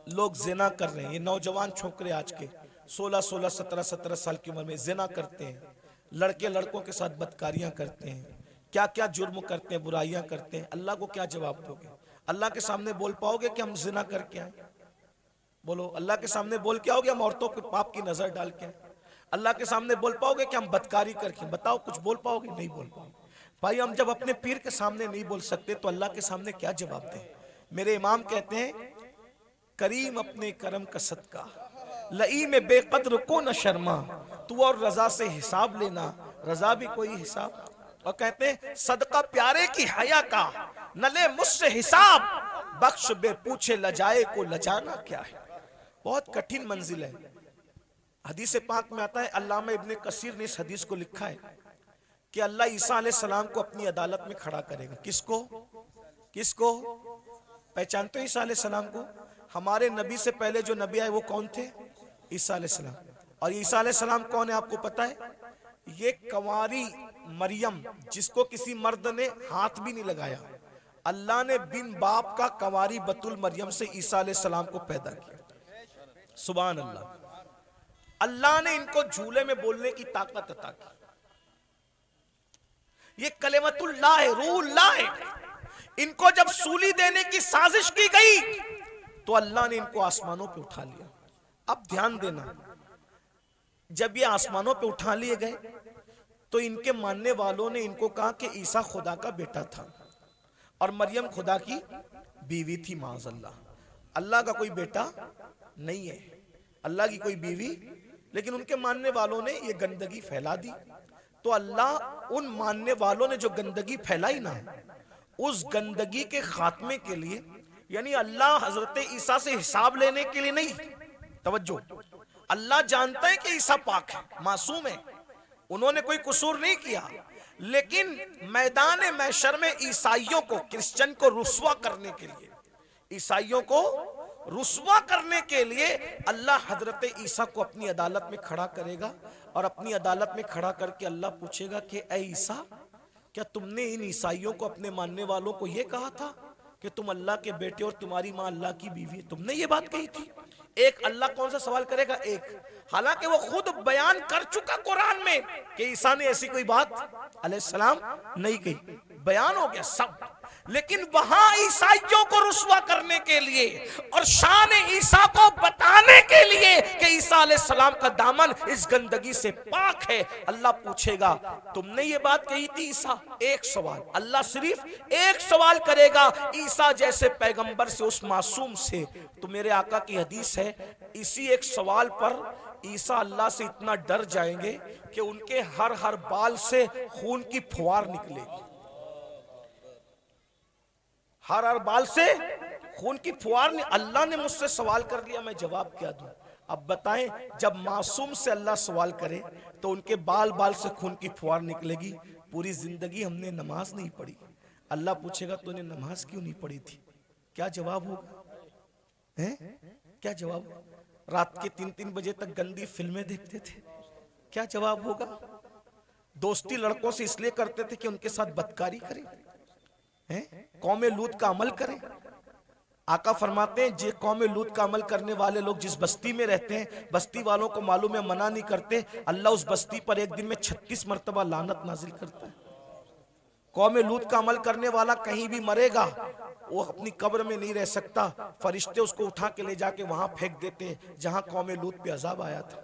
लोग जिना कर रहे हैं, ये नौजवान छोकरे आज के 16-16, 17-17 साल की उम्र में जिना करते हैं, लड़के लड़कों के साथ बदकारियां करते हैं, क्या क्या जुर्म करते हैं, बुराइयां करते हैं। अल्लाह को क्या जवाब दोगे? अल्लाह के सामने बोल पाओगे कि हम जिना करके आए? बोलो, अल्लाह के सामने बोल के आओगे हम औरतों के पाप की नजर डाल के? अल्लाह के सामने बोल पाओगे कि हम बदकारी करके? बताओ, कुछ बोल पाओगे? नहीं बोल पाओगे। भाई, हम जब अपने पीर के सामने नहीं बोल सकते तो अल्लाह के सामने क्या जवाब दें? मेरे इमाम कहते हैं, करीम अपने करम का सदका, लई में बेकद्र को न शर्मा, तू और रजा से हिसाब लेना, रजा भी कोई हिसाब। और कहते हैं, सदका प्यारे की हया का, न ले मुझसे हिसाब, बख्श बे पूछे लजाए को लजाना क्या है। बहुत कठिन मंजिल है। हदीस पाक में आता है, अल्लामा इब्ने कसीर ने इस हदीस को लिखा है कि अल्लाह ईसा अलैहि सलाम को अपनी अदालत में खड़ा करेगा। किसको? किसको? पहचानते हो ईसा अलैहि सलाम को? हमारे नबी से पहले जो नबी आए वो कौन थे? ईसा अलैहि सलाम। और ईसा अलैहि सलाम कौन है आपको पता है? ये कंवारी मरियम, जिसको किसी मर्द ने हाथ भी नहीं लगाया, अल्लाह ने बिन बाप का कंवारी बतुल मरियम से ईसा अलैहि सलाम को पैदा किया। सुभान अल्लाह। अल्लाह ने इनको झूले में बोलने की ताकत अता की। ये कलेमतुल्लाह है, रूहुल्लाह है। इनको जब सूली देने की साजिश की गई तो अल्लाह ने इनको आसमानों पे उठा लिया। अब ध्यान देना, जब ये आसमानों पे उठा लिए गए तो इनके मानने वालों ने इनको कहा कि ईसा खुदा का बेटा था और मरियम खुदा की बीवी थी। माज़अल्लाह, अल्लाह का कोई बेटा नहीं है, अल्लाह की कोई बीवी। लेकिन उनके मानने वालों ने ये गंदगी फैला दी। तो अल्लाह उन मानने वालों ने जो गंदगी फैलाई ना, उस गंदगी के खात्मे के लिए, यानी अल्लाह हजरत ईसा से हिसाब लेने के लिए नहीं, तवज्जो, अल्लाह जानता है कि ईसा पाक है, मासूम है, उन्होंने कोई कसूर नहीं किया, लेकिन मैदान महशर में ईसाइयों को, क्रिश्चियन को रुस्वा करने के लिए, ईसाइयों को रुस्वा करने के लिए अल्लाह हजरत ईसा को अपनी अदालत में खड़ा करेगा। और अपनी अदालत में खड़ा करके अल्लाह पूछेगा कि ऐ ईसा, क्या तुमने इन ईसाइयों को, अपने मानने वालों को यह कहा था कि तुम अल्लाह के बेटे और तुम्हारी मां अल्लाह की बीवी है? तुमने ये बात कही थी? एक अल्लाह कौन सा सवाल करेगा? एक। हालांकि वो खुद बयान कर चुका कुरान में कि ईसा ने ऐसी कोई बात अलैहिस्सलाम नहीं कही, बयान हो गया सब। लेकिन वहां ईसाइयों को रुस्वा करने के लिए और शान ईसा को बताने के लिए कि ईसा अलैहिस्सलाम का दामन इस गंदगी से पाक है, अल्लाह पूछेगा तुमने ये बात कही थी ईसा? एक सवाल, अल्लाह सिर्फ एक सवाल करेगा ईसा जैसे पैगंबर से, उस मासूम से। तो मेरे आका की हदीस है, इसी एक सवाल पर ईसा अल्लाह से इतना डर जाएंगे कि उनके हर हर बाल से खून की फुहार निकलेगी, हर हर बाल से खून की फुहार। अल्लाह ने मुझसे सवाल कर लिया, मैं जवाब क्या दूं? अब बताएं, जब मासूम से अल्लाह सवाल करे तो उनके बाल बाल से खून की फुहार निकलेगी। पूरी जिंदगी हमने नमाज नहीं पढ़ी, अल्लाह पूछेगा तूने नमाज क्यों नहीं पढ़ी थी? क्या जवाब होगा? हैं? क्या जवाब? रात के 3-3 बजे तक गंदी फिल्में देखते थे, क्या जवाब होगा? दोस्ती लड़कों से इसलिए करते थे कि उनके साथ बदकारी करें, कौमे लूत का अमल करें। आका फरमाते हैं, जे कौमे लूत का अमल करने वाले लोग जिस बस्ती में रहते हैं, बस्ती वालों को मालूम है, मना नहीं करते, अल्लाह उस बस्ती पर एक दिन में 36 मरतबा लानत नाजिल करता है। कौमे लूत का अमल करने वाला कहीं भी मरेगा, वो अपनी कब्र में नहीं रह सकता, फरिश्ते उसको उठा के ले जाके वहां फेंक देते जहां कौमे लूत पे अजाब आया था।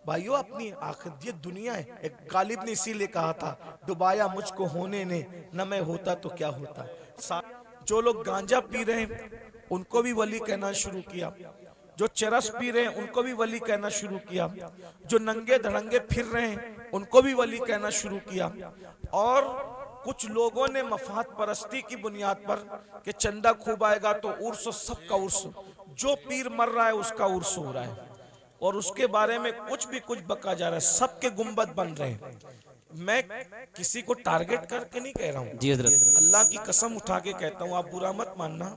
भाइयों, अपनी आखिरत ये दुनिया है। एक गालिब ने इसीलिए कहा था, डुबाया मुझको होने ने, न मैं होता तो क्या होता। जो लोग गांजा पी रहे हैं उनको भी वली कहना शुरू किया, जो चरस पी रहे हैं उनको भी वली कहना शुरू किया, जो नंगे धड़ंगे फिर रहे हैं उनको भी वली कहना शुरू किया। और कुछ लोगों ने मफाद परस्ती की बुनियाद पर कि चंदा खूब आएगा तो उर्स, सबका उर्स, जो पीर मर रहा है उसका उर्स हो रहा है और उसके बारे में कुछ भी कुछ बका जा रहा है, सबके गुंबद बन रहे हैं। मैं किसी को टारगेट करके नहीं कह रहा हूँ जी हज़रत, अल्लाह की कसम उठा के कहता हूँ, आप बुरा मत मानना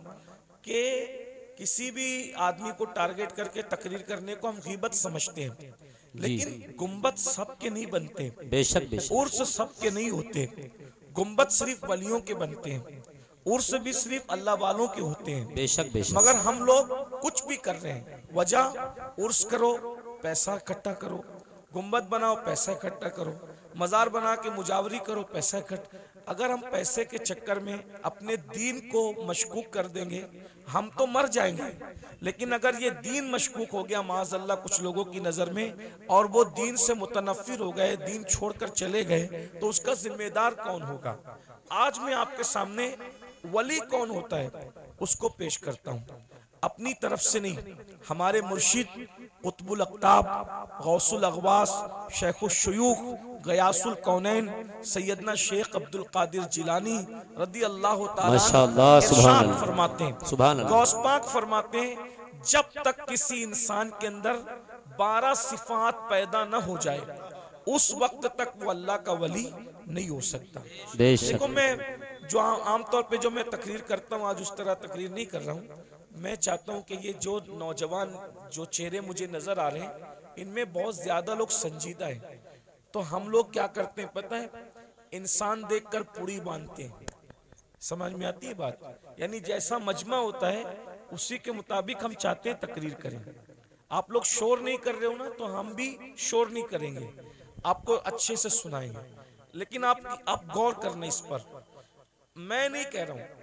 कि किसी भी आदमी को टारगेट करके तकरीर करने को हम गीबत समझते हैं, लेकिन गुंबद सबके नहीं बनते, बेशक उर्स सबके नहीं होते, गुंबद सिर्फ वलियों के बनते हैं। उर्स भी सिर्फ अल्लाह वालों के होते हैं। बेशक बेशक। मगर हम लोग कुछ भी कर रहे हैं, वजह उर्स करो, पैसा इकट्ठा करो, गुंबद बनाओ, पैसा इकट्ठा करो, मजार बना के मुजावरी करो, पैसा इकट्ठा। अगर हम पैसे के चक्कर में अपने दीन को मशकूक कर देंगे, हम तो मर जाएंगे। लेकिन अगर ये दीन मशकूक हो गया माज़अल्लाह कुछ लोगों की नज़र में, और वो दीन से मुतनफ़िर हो गए, दीन छोड़कर चले गए, तो उसका जिम्मेदार कौन होगा? आज मैं आपके सामने वली कौन होता है उसको पेश करता हूँ, अपनी तरफ से नहीं। हमारे मुर्शिद कुतुबुल अक़ताब, गौसुल अग़वास, शेखुल शुयूख, गयासुल कौनैन सैयदना शेख अब्दुल कादिर जिलानी रदी अल्लाह ताला इरशाद फरमाते हैं, गौस पाक फरमाते हैं, जब तक किसी इंसान के अंदर 12 सिफात पैदा न हो जाए, उस वक्त तक वो अल्लाह का वली नहीं हो सकता। देखो, मैं जो आमतौर पे जो मैं तकरीर करता हूँ, आज उस तरह तकरीर नहीं कर रहा हूँ। मैं चाहता हूँ कि ये जो नौजवान जो चेहरे मुझे नजर आ रहे हैं, इनमें बहुत ज्यादा लोग संजीदा हैं। तो हम लोग क्या करते हैं पता है, इंसान देखकर पूरी बांधते हैं। समझ में आती है बात? यानी जैसा मजमा होता है उसी के मुताबिक हम चाहते हैं तकरीर करें। आप लोग शोर नहीं कर रहे हो ना, तो हम भी शोर नहीं करेंगे, आपको अच्छे से सुनाएंगे। लेकिन आप गौर करना इस पर। मैं नहीं कह रहा हूं,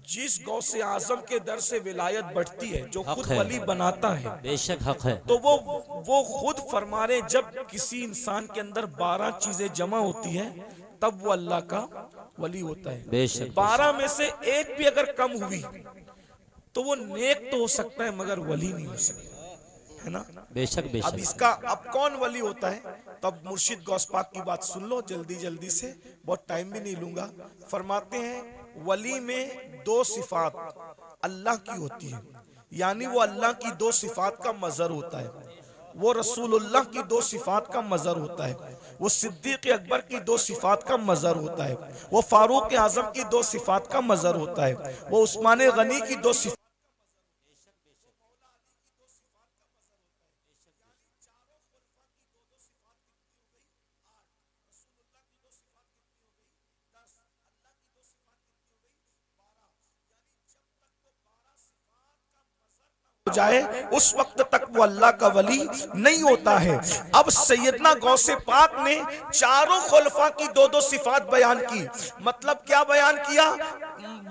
जिस गौसे आजम के दर से विलायत बढ़ती है, जो खुद वली बनाता है, बेशक हक है, तो वो खुद फरमा रहे, जब किसी इंसान के अंदर 12 चीजें जमा होती है तब वो अल्लाह का वली होता है। बेशक 12 में से एक भी अगर कम हुई तो वो नेक तो हो सकता है मगर वली नहीं हो सकता, है ना? बेशक बेशक। अब इसका अब कौन वली होता है, तब मुर्शिद गौस पाक की बात सुन लो जल्दी से, बहुत टाइम भी नहीं लूंगा। फरमाते हैं वली में 2 सिफात अल्लाह की होती है, यानी वो अल्लाह की 2 सिफात का मजर होता है, वो रसूलुल्लाह की 2 सिफात का मजर होता है, वो सिद्दीक अकबर की 2 सिफात का मजर होता है, वो फारूक आजम की 2 सिफात का मजर होता है, वो उस्मान गनी की 2 सिफात। जाए उस वक्त तक वो अल्लाह का वली नहीं होता है। अब सैयदना गौसे पाक ने चारों खुलफा की 2-2 सिफात बयान की। मतलब क्या बयान किया?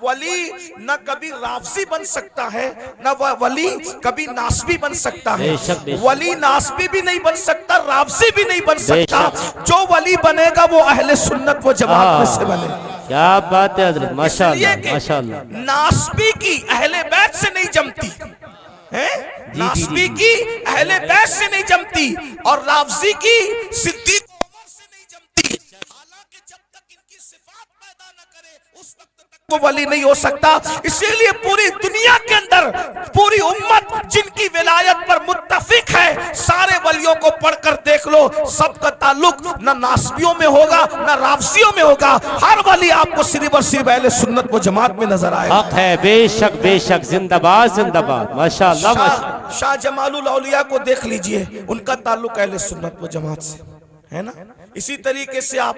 वली न कभी राफजी बन सकता है, न वली कभी नासबी बन सकता है। वली नासबी भी नहीं बन सकता, राफजी भी नहीं बन सकता। जो वली बनेगा वो अहले सुन्नत व जमात में से बने। क्या बात है हज़रत, माशाअल्लाह माशाअल्लाह। नासबी की अहले बैत से नहीं जमती है, नासबी की अहले बैत से नहीं जमती, और राफजी की सिद्दीक उमर से नहीं जमती। हालांकि जब तक इनकी सिफात पैदा न करे उस वक्त तक वो वली नहीं हो सकता। इसीलिए पूरी दुनिया के अंदर पूरी उम्मत जिनकी विलायत पर मुत्तफिक है, सारे वलियों को पढ़कर देख लो, सबका ताल्लुक न नासबियों में होगा न राफजियों में होगा। हर वली आपको सिर्फ और सिर्फ अहले सुन्नत व जमात में नजर आएगा। हक है, बेशक बेशक, जिंदाबाद जिंदाबाद, माशाअल्लाह। शाह जमालुल औलिया को देख लीजिए, उनका ताल्लुक अहले सुन्नत व जमात से है ना। इसी तरीके से आप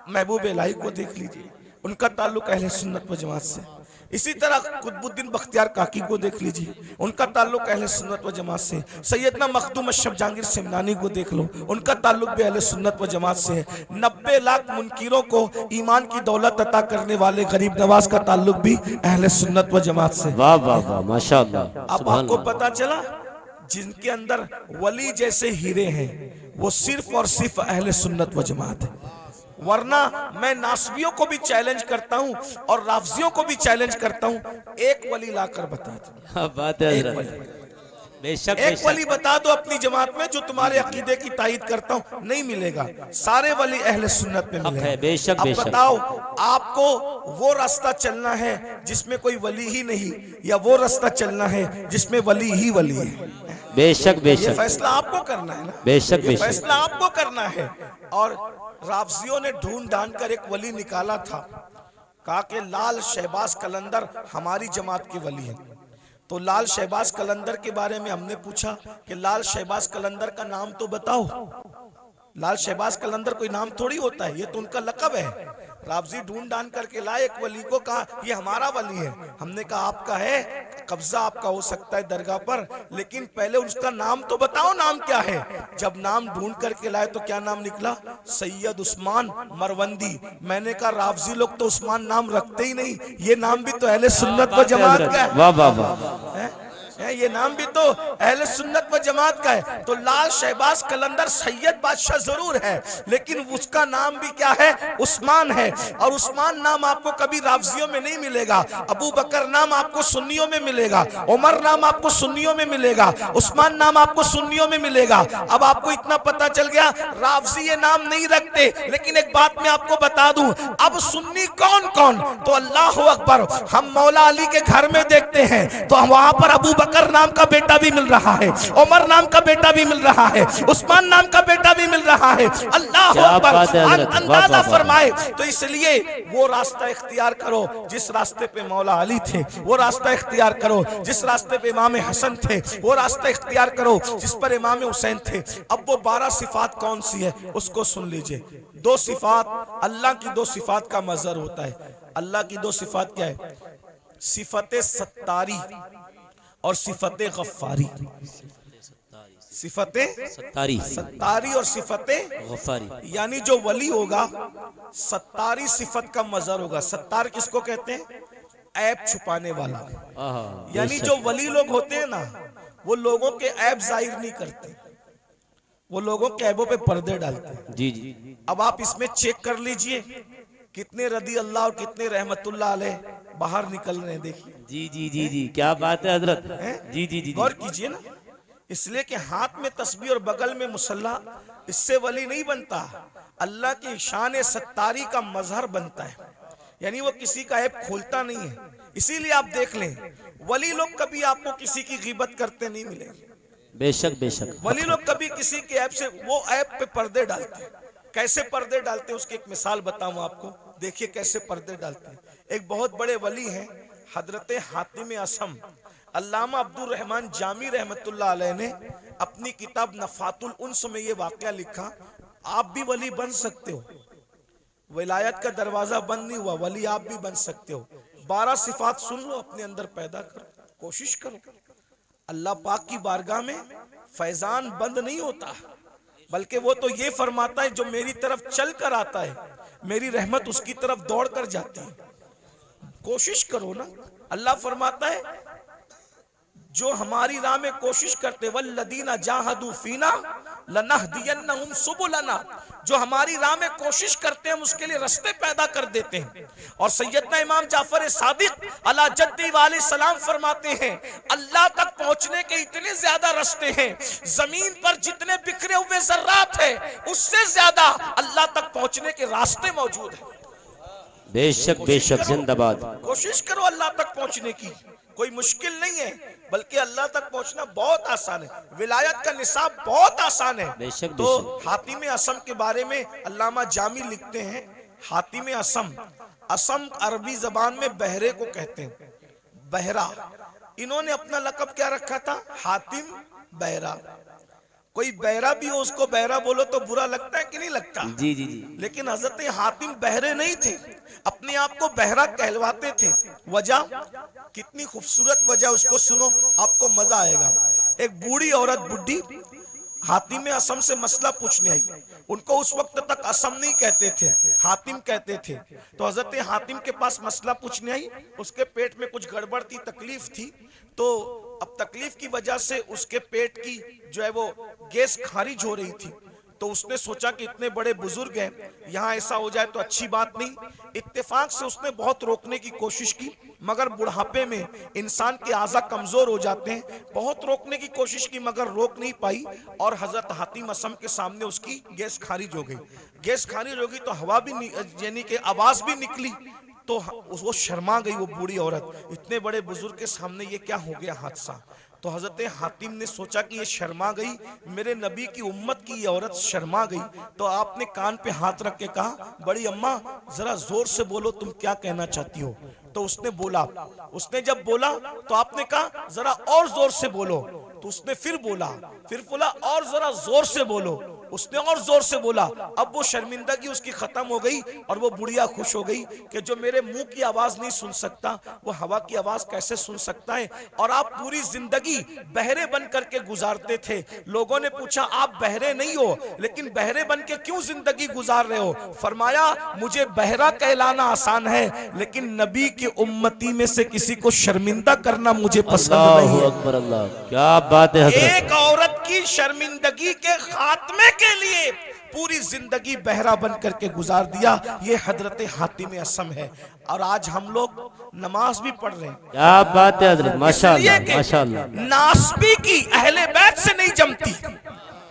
महबूब इलाही को देख लीजिए, उनका ताल्लुक अहले सुन्नत व जमात से। इसी तरह कुतुबुद्दीन बख्तियार काकी को देख लीजिए, उनका ताल्लुक अहले सुन्नत व जमात से। सैयदना मखदूम अशरफ जहांगीर सिमनानी को देख लो, उनका ताल्लुक भी अहले सुन्नत व जमात से है। 90 लाख मुनकिरों को ईमान की दौलत अता करने वाले गरीब नवाज का ताल्लुक भी अहले सुन्नत व जमात से। वाह वाह वाह, माशाअल्लाह। अब आपको पता चला जिनके अंदर वली जैसे हीरे हैं वो सिर्फ और सिर्फ अहले सुन्नत व जमात है। वरना मैं नासबियों को भी चैलेंज करता हूं और राफजियों को भी चैलेंज करता हूं, एक वली लाकर बता दो। बात है, बेशक एक वली बता दो अपनी जमात में जो तुम्हारे अकीदे की तायीद करता हूं, नहीं मिलेगा। सारे वली अहले सुन्नत में मिलेंगे। बेशक बेशक। बताओ आपको वो रास्ता चलना है जिसमें कोई वली ही नहीं, या वो रास्ता चलना है जिसमें वली ही वली है? बेशक बेशक। ये फैसला आपको करना है ना। बेशक बेशक, फैसला आपको करना है। और राफजियों ने ढूंढ ढांड कर एक वली निकाला था, कहा कि लाल शहबाज कलंदर हमारी जमात के वली हैं। तो लाल शहबाज कलंदर के बारे में हमने पूछा कि लाल शहबाज कलंदर का नाम तो बताओ। लाल शहबाज कलंदर कोई नाम थोड़ी होता है, ये तो उनका लक़ब है। रावजी ढूंढ ढांड करके लाए, एक वली को कहा ये हमारा वली है। हमने कहा आपका है, कब्जा आपका हो सकता है दरगाह पर, लेकिन पहले उसका नाम तो बताओ, नाम क्या है। जब नाम ढूंढ करके लाए तो क्या नाम निकला, सैयद उस्मान मरवंदी। मैंने कहा रावजी लोग तो उस्मान नाम रखते ही नहीं, ये नाम भी तो अहले सुन्नत व जमात का है। वाह वाह वाह, ये नाम भी तो अहले सुन्नत व जमात का है। तो लाल शहबाज कलंदर सैयद बादशाह जरूर है, लेकिन उसका नाम भी क्या है, उस्मान है। और उस्मान नाम आपको कभी रावजियों में नहीं मिलेगा। अबू बकर नाम आपको सुन्नियों में मिलेगा, उमर नाम आपको सुन्नियों में मिलेगा, उस्मान नाम आपको सुन्नियों में मिलेगा। अब आपको इतना पता चल गया रावजी ये नाम नहीं रखते। लेकिन एक बात मैं आपको बता दूं, अब सुन्नी कौन कौन, तो अल्लाह अकबर, हम मौला अली के घर में देखते हैं तो वहां पर अबू बकर नाम का बेटा भी मिल रहा है, उमर नाम का बेटा भी मिल रहा है, उस्मान नाम का बेटा भी मिल रहा है। अल्लाह अकबर, अंदाजा फरमाए। तो इसलिए वो रास्ता इख्तियार करो जिस रास्ते पे मौला अली थे, वो रास्ता इख्तियार करो जिस रास्ते पे इमाम हसन थे, वो रास्ता इख्तियार करो जिस पर इमाम हुसैन थे। अब वो 12 सिफात कौन सी है उसको सुन लीजिए। 2 सिफात, अल्लाह की 2 सिफात का मजहर होता है। अल्लाह की 2 सिफात क्या है, सिफते सत्तारी और सिफते गफ्फारी। सिफते सत्तारी और सिफते गफ्फारी, यानी जो वली होगा सत्तारी सिफत का मजहर होगा। सत्तार किसको कहते हैं, ऐब छुपाने वाला। यानी जो वली लोग होते हैं ना, वो लोगों के ऐब जाहिर नहीं करते, वो लोगों के ऐबों पे पर्दे डालते हैं। जी जी। अब आप इसमें चेक कर लीजिए कितने रदी अल्लाह और कितने रहमतुल्लाह अलैह बाहर निकल रहे हैं। देखिए जी जी जी जी, क्या बात है हजरत। जी जी जी, गौर कीजिए ना, इसलिए कि हाथ में तस्बीह और बगल में मुसल्ला, इससे वली नहीं बनता, अल्लाह की शान सत्तारी का मजहर बनता है। यानी वो किसी का ऐब खोलता नहीं है। इसीलिए आप देख लें, वली लोग कभी आपको किसी की गीबत करते नहीं मिलेंगे। बेशक बेशक, वली लोग कभी किसी के ऐब से, वो ऐब पे पर्दे डालते हैं। कैसे पर्दे डालते हैं उसकी एक मिसाल बताऊं आपको, देखिए कैसे पर्दे डालते हैं। एक बहुत बड़े वली हैं हजरत हातिम असम। अल्लामा अब्दुल रहमान जामी रहमतुल्लाह अलैह ने अपनी किताब नफातुल उन्स में ये वाकया लिखा, आप भी वली बन सकते हो, विलायत का दरवाजा बंद नहीं हुआ, वली आप भी बन सकते हो। 12 सिफात सुन लो, अपने अंदर पैदा करो, कोशिश करो। अल्लाह पाक की बारगाह में फैजान बंद नहीं होता, बल्कि वो तो ये फरमाता है जो मेरी तरफ चल कर आता है मेरी रहमत उसकी तरफ दौड़ कर जाती है। कोशिश करो ना। अल्लाह फरमाता है जो हमारी राह में कोशिश करते, वल्लदीना जाहदू फीना लनहदियन्नहुम सुबुलना, जो हमारी राह में कोशिश करते हैं हम उसके लिए रास्ते पैदा कर देते हैं। और सैयदना इमाम जाफर सादिक अला जद्दी वाले सलाम फरमाते हैं, अल्लाह तक पहुंचने के इतने ज्यादा रास्ते हैं, जमीन पर जितने बिखरे हुए जर्रात है उससे ज्यादा अल्लाह तक पहुंचने के रास्ते मौजूद है। बेशक बेशक, जिंदाबाद। कोशिश करो अल्लाह तक पहुंचने की, कोई मुश्किल नहीं है, बल्कि अल्लाह तक पहुंचना बहुत आसान है। विलायत का निसाब बहुत आसान है। बेशक तो बेशक। हातिम असम के बारे में अल्लामा जामी लिखते हैं, हातिम असम, असम अरबी जबान में बहरे को कहते हैं, बहरा। इन्होंने अपना लकब क्या रखा था, हातिम बहरा। कोई बहरा भी हो उसको बहरा बोलो तो बुरा लगता है कि नहीं लगता। जी जी जी। लेकिन हजरत हातिम बहरे नहीं थे, अपने आप को बहरा कहलवाते थे। वजह, कितनी खूबसूरत वजह, उसको सुनो आपको मजा आएगा। एक बूढ़ी औरत बुढ़ी हातिम असम से मसला पूछने आई। उनको उस वक्त तक असम नहीं कहते थे, हातिम कहते थे। तो हजरत हातिम के पास मसला पूछने आई, उसके पेट में कुछ गड़बड़ थी, तकलीफ थी। तो अब तकलीफ की वजह से उसके पेट की जो है वो गैस खारिज हो रही थी। तो उसने सोचा कि इतने बड़े बुजुर्ग हैं, यहाँ ऐसा हो जाए तो अच्छी बात नहीं। इत्तेफाक से उसने बहुत रोकने की कोशिश की, मगर बुढ़ापे में इंसान के आज़ा कमजोर हो जाते हैं। बहुत रोकने की कोशिश की मगर रोक नहीं पाई, और हजरत हातिम असम के सामने उसकी गैस खारिज हो गई। गैस खारिज हो गई तो हवा भी यानी कि आवाज भी निकली। तो वो शर्मा गई, वो बूढ़ी औरत, इतने बड़े बुजुर्ग के सामने ये क्या हो गया हादसा। तो हजरत हातिम ने सोचा कि ये शर्मा गई, मेरे नबी की उम्मत की ये औरत शर्मा गई। तो आपने कान पे हाथ रख के कहा, बड़ी अम्मा जरा जोर से बोलो, तुम क्या कहना चाहती हो। तो उसने बोला, उसने जब बोला तो आपने कहा जरा और जोर से बोलो। तो उसने फिर बोला और जरा जोर से बोलो। उसने और जोर से बोला। अब वो शर्मिंदगी उसकी खत्म हो गई और वो बुढ़िया खुश हो गई कि जो मेरे मुंह की आवाज नहीं सुन सकता वो हवा की आवाज कैसे सुन सकता है। और आप पूरी जिंदगी बहरे बन करके गुजारते थे। लोगों ने पूछा आप बहरे नहीं हो लेकिन बहरे बन के क्यों जिंदगी गुजार रहे हो? फरमाया मुझे बहरा कहलाना आसान है लेकिन नबी की उम्मती में से किसी को शर्मिंदा करना मुझे पसंद नहीं है। अकबर अल्लाह, क्या बात है हजरत। एक औरत की शर्मिंदगी के खात्मे के लिए पूरी जिंदगी बहरा बन करके गुजार दिया, ये हजरत हातिम असम है। और आज हम लोग नमाज भी पढ़ रहे हैं। क्या बात है हजरत, माशाअल्लाह माशाअल्लाह। नासबी की अहले बैत से नहीं जमती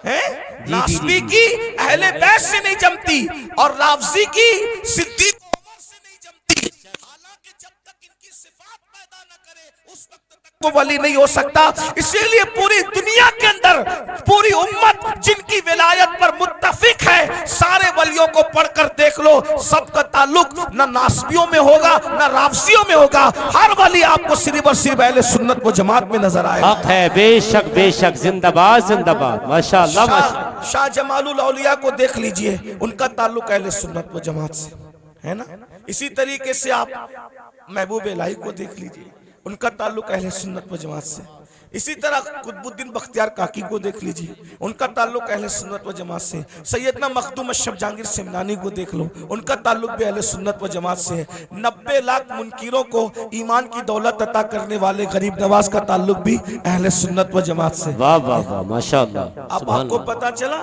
है, नासबी की अहले बैत से नहीं जमती और राफजी की सिद्दीक उमर से नहीं जमती। हालांकि जब तक इनकी सिफात पैदा न करे उस वक्त तक वो वली नहीं हो सकता। इसीलिए पूरी दुनिया के अंदर पूरी उम्मत जिनकी विलायत पर मुत्तफिक है, सारे वलियों को पढ़कर देख लो, सबका ताल्लुक न नासबियों में होगा न राफजियों में होगा। हर वली आपको सिर्फ और सिर्फ अहले सुन्नत व जमात में नजर आएगा। हक है, बेशक बेशक, जिंदाबाद जिंदाबाद, माशाअल्लाह माशाअल्लाह। शाह जमालुल औलिया को देख लीजिए, उनका ताल्लुक अहले सुन्नत व जमात से है ना। इसी तरीके से आप महबूब इलाही को देख लीजिए, उनका ताल्लुक अहले सुन्नत व जमात से। इसी तरह कुतुबुद्दीन बख्तियार काकी को देख लीजिए, उनका ताल्लुक अहले सुन्नत व जमात से। सैयदना मखदूम अशरफ जहांगीर सिमनानी को देख लो, उनका ताल्लुक भी अहले सुन्नत व जमात से है। 90 लाख मुनकिरों को ईमान की दौलत अता करने वाले गरीब नवाज का ताल्लुक भी अहले सुन्नत व जमात से। वाह वाह वाह, माशाअल्लाह। अब आपको पता चला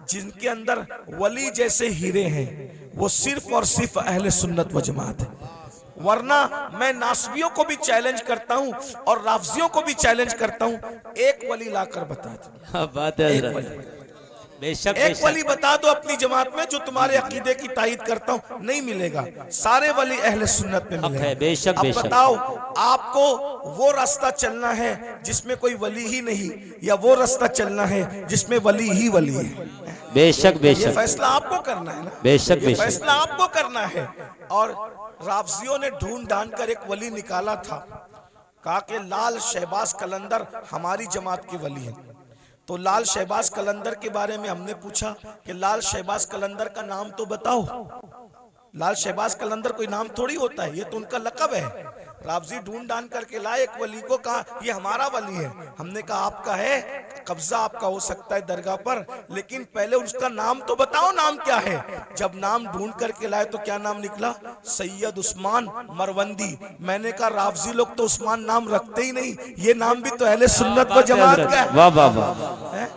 जिनके अंदर वली जैसे हीरे हैं वो सिर्फ और सिर्फ अहले सुन्नत व जमात है। वरना मैं नासबियों को भी चैलेंज करता हूं और राफजियों को भी चैलेंज करता हूं, एक वली लाकर बता दो। क्या बात है हजरत, बेशक एक बेशक। वली बता दो अपनी जमात में जो तुम्हारे अकीदे की तायीद करता हूं, नहीं मिलेगा। सारे वली अहले सुन्नत में मिलेगा। है, बेशक अब बेशक। बताओ आपको वो रास्ता चलना है जिसमें कोई वली ही नहीं, या वो रास्ता चलना है जिसमें वली ही वली है? बेशक ये बेशक फैसला आपको करना है ना, बेशक ये बेशक। फैसला आपको करना है। और राफजियों ने ढूंढ ढांड कर एक वली निकाला था, कहा कि लाल शहबाज कलंदर हमारी जमात के वली हैं। तो लाल शहबाज कलंदर के बारे में हमने पूछा कि लाल शहबाज कलंदर का नाम तो बताओ। लाल शहबाज कलंदर कोई नाम थोड़ी होता है, ये तो उनका लकब है। राफजी ढूंढ ढांड करके लाए एक वली को, कहा ये हमारा वली है। हमने कहा आपका है, कब्जा आपका हो सकता है दरगाह पर, लेकिन पहले उसका नाम तो बताओ, नाम क्या है? जब नाम ढूंढ करके लाए तो क्या नाम निकला? सैयद उस्मान मरवंदी। मैंने कहा राफजी लोग तो उस्मान नाम रखते ही नहीं, ये नाम भी तो अहले सुन्नत व जमात का है। वाह वाह वाह,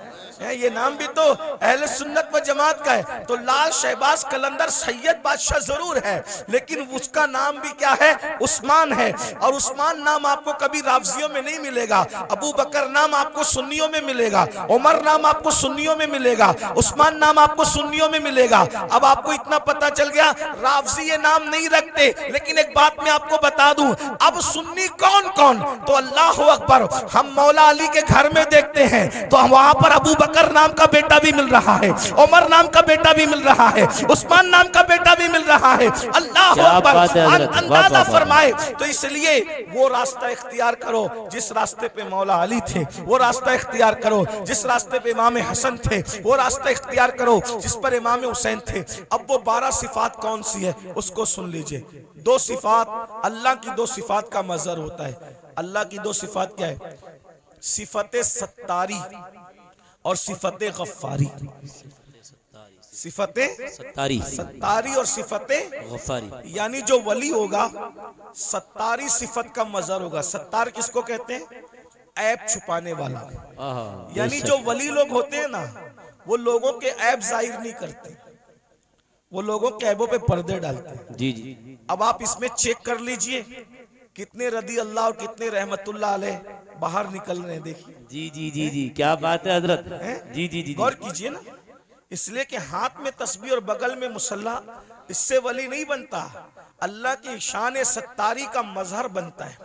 ये नाम भी तो अहले सुन्नत व जमात का है। तो लाल शहबाज कलंदर सैयद बादशाह जरूर है, लेकिन उसका नाम भी क्या है? उस्मान है। और उस्मान नाम आपको कभी राफजियों में नहीं मिलेगा। अबू बकर नाम आपको सुन्नियों में मिलेगा, उमर नाम आपको सुन्नियों में मिलेगा, उस्मान नाम आपको सुन्नियों में मिलेगा। अब आपको इतना पता चल गया राफजी ये नाम नहीं रखते। लेकिन एक बात मैं आपको बता दूं, अब सुन्नी कौन कौन? तो अल्लाह अकबर, हम मौला अली के घर में देखते हैं तो वहां पर अबू बकर नाम का बेटा भी मिल रहा है, उमर नाम का बेटा भी मिल रहा है, उस्मान नाम का बेटा भी मिल रहा है। अल्लाह अकबर, अंदाजा फरमाए। तो इसलिए वो रास्ता इख्तियार करो जिस रास्ते पे मौला अली थे, वो रास्ता इख्तियार करो जिस रास्ते पे इमाम हसन थे, वो रास्ता इख्तियार करो जिस पर इमाम हुसैन थे। अब वो 12 सिफात कौन सी है उसको सुन लीजिए। 2 सिफात, अल्लाह की 2 सिफात का मजहर होता है। अल्लाह की 2 सिफात क्या है? सिफत सत्तारी और सिफत गफ्फारी। सिफत सत्तारी और सिफत गफ्फारी। यानी जो वली होगा सत्तारी सिफत का मजहर होगा। सत्तार किसको कहते हैं? ऐब छुपाने वाला। यानी जो वली लोग होते हैं ना, वो लोगों के ऐब जाहिर नहीं करते, वो लोगों के ऐबों पे पर्दे डालते हैं। जी जी। अब आप इसमें चेक कर लीजिए कितने रदी अल्लाह और कितने रहमतुल्लाह अलैह बाहर निकल रहे हैं। देखिए जी जी जी जी, क्या बात है हजरत। जी जी जी, गौर कीजिए ना। इसलिए कि हाथ में तस्बीह और बगल में मुसल्ला, इससे वली नहीं बनता, अल्लाह की शान सत्तारी का मजहर बनता है।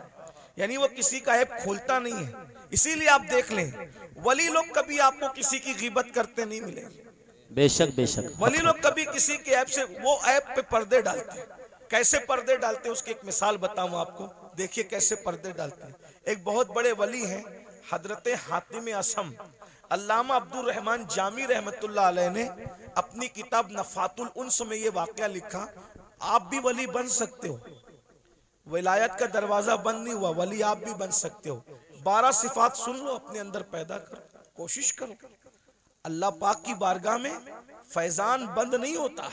यानी वो किसी का ऐब खोलता नहीं है। इसीलिए आप देख लें, वली लोग कभी आपको किसी की गीबत करते नहीं मिलेंगे। बेशक बेशक। वली लोग कभी किसी के ऐब से, वो ऐब पे पर्दे डालते हैं। कैसे पर्दे डालते हैं उसकी एक मिसाल बताऊं आपको। देखिए कैसे पर्दे डालते हैं। एक बहुत बड़े वली हैं हजरत हातिम असम। अल्लामा अब्दुल रहमान जामी रहमतुल्लाह अलैह ने अपनी किताब नफातुल उन्स में ये वाकया लिखा, आप भी वली बन सकते हो, विलायत का दरवाजा बंद नहीं हुआ, वली आप भी बन सकते हो। 12 सिफात सुन लो, अपने अंदर पैदा करो, कोशिश करो। अल्लाह पाक की बारगाह में फैजान बंद नहीं होता,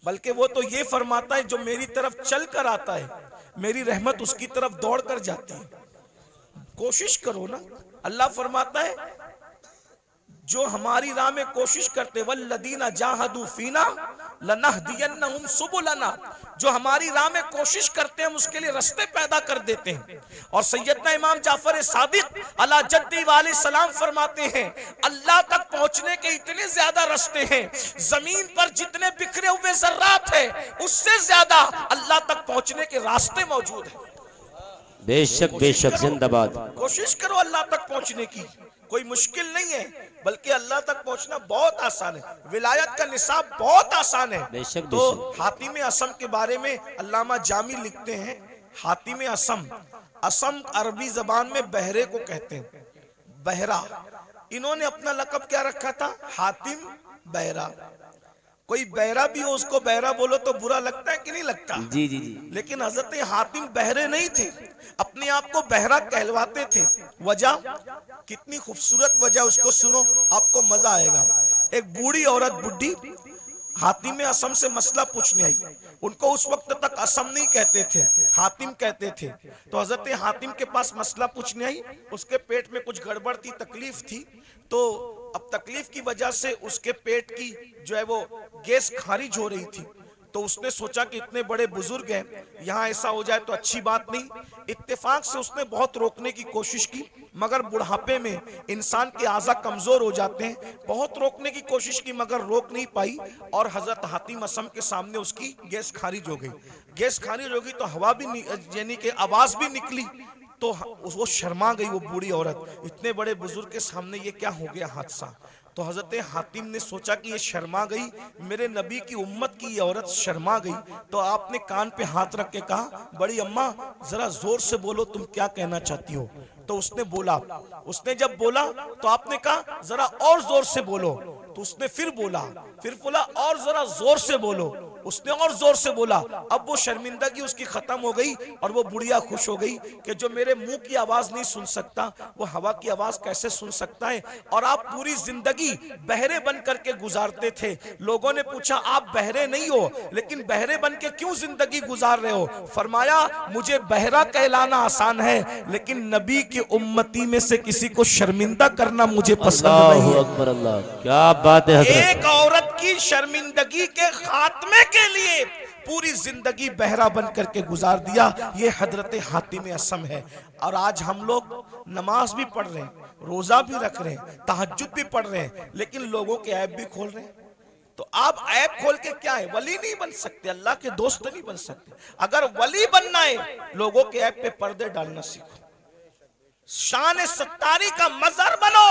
बल्कि वो तो ये फरमाता है जो मेरी तरफ चल कर आता है, मेरी रहमत उसकी तरफ दौड़ कर जाती है। कोशिश करो ना। अल्लाह फरमाता है जो हमारी राह में कोशिश करते, वल्लदीना जाहदू फीना लनहदियन्नहुम सुबुलना, जो हमारी राह में कोशिश करते हैं हम उसके लिए रास्ते पैदा कर देते हैं। और सैयदना इमाम जाफर सादिक अला जद्दी वाले सलाम फरमाते हैं अल्लाह तक पहुंचने के इतने ज्यादा रास्ते हैं, जमीन पर जितने बिखरे हुए जर्रात है उससे ज्यादा अल्लाह तक पहुंचने के रास्ते मौजूद है। बेशक बेशक जिंदाबाद। कोशिश करो अल्लाह तक पहुंचने की, कोई मुश्किल नहीं है, बल्कि अल्लाह तक पहुंचना बहुत आसान है। विलायत का निसाब बहुत आसान है। बेशक तो बेशक। हातिम असम के बारे में अल्लामा जामी लिखते हैं, हातिम असम, असम अरबी जबान में बहरे को कहते हैं, बहरा। इन्होंने अपना लकब क्या रखा था? हातिम बहरा। कोई बहरा भी हो उसको बहरा बोलो तो बुरा लगता है कि नहीं लगता? जी जी जी। लेकिन हजरत हातिम बहरे नहीं थे, अपने आप को बहरा कहलवाते थे। वजह, कितनी खूबसूरत वजह, उसको सुनो आपको मजा आएगा। एक बूढ़ी औरत, बुढ़ी हातिम असम से मसला पूछने आई। उनको उस वक्त तक असम नहीं कहते थे, हातिम कहते थे। तो हजरत हातिम के पास मसला पूछने आई, उसके पेट में कुछ गड़बड़ थी, तकलीफ थी। तो अब तकलीफ की वजह से उसके पेट की जो है वो गैस खारिज हो रही थी। तो उसने सोचा कि इतने बड़े बुजुर्ग हैं, यहाँ ऐसा हो जाए तो अच्छी बात नहीं। इत्तेफाक से उसने बहुत रोकने की कोशिश की, मगर बुढ़ापे में इंसान के आज़ा कमजोर हो जाते हैं। बहुत रोकने की कोशिश की मगर रोक नहीं पाई, और हजरत हातिम असम के सामने उसकी गैस खारिज हो गई। गैस खारिज हो गई तो हवा भी यानी कि आवाज भी निकली। तो वो शर्मा गई वो बूढ़ी औरत, इतने बड़े बुजुर्ग के सामने ये क्या हो गया हादसा। तो हजरत हातिम ने सोचा कि ये शर्मा गई, मेरे नबी की उम्मत की ये औरत शर्मा गई। तो आपने कान पे हाथ रख के कहा, बड़ी अम्मा जरा जोर से बोलो, तुम क्या कहना चाहती हो। तो उसने बोला, उसने जब बोला तो आपने कहा जरा और जोर से बोलो। तो उसने फिर बोला और जरा जोर से बोलो। उसने और जोर से बोला। अब वो शर्मिंदगी उसकी खत्म हो गई और वो बुढ़िया खुश हो गई कि जो मेरे मुंह की आवाज नहीं सुन सकता वो हवा की आवाज कैसे सुन सकता है। और आप पूरी जिंदगी बहरे बन करके गुजारते थे। लोगों ने पूछा आप बहरे नहीं हो, लेकिन बहरे बन के क्यों जिंदगी गुजार रहे हो? फरमाया मुझे बहरा कहलाना आसान है, लेकिन नबी की उम्मती में से किसी को शर्मिंदा करना मुझे पसंद नहीं है। अकबर अल्लाह, क्या बात है हजरत। एक औरत की शर्मिंदगी के खात्मे के लिए पूरी जिंदगी बहरा बन करके गुजार दिया, ये हजरत हातिम असम है। और आज हम लोग नमाज भी पढ़ रहे हैं, रोजा भी रख रहे हैं, तहज्जुद भी पढ़ रहे हैं, लेकिन लोगों के ऐप भी खोल रहे हैं। तो आप ऐप खोल के क्या है, वली नहीं बन सकते, अल्लाह के दोस्त नहीं बन सकते। अगर वली बनना है लोगों के ऐप पे पर्दे डालना सीखो, शान सत्तारी का मजहर बनो,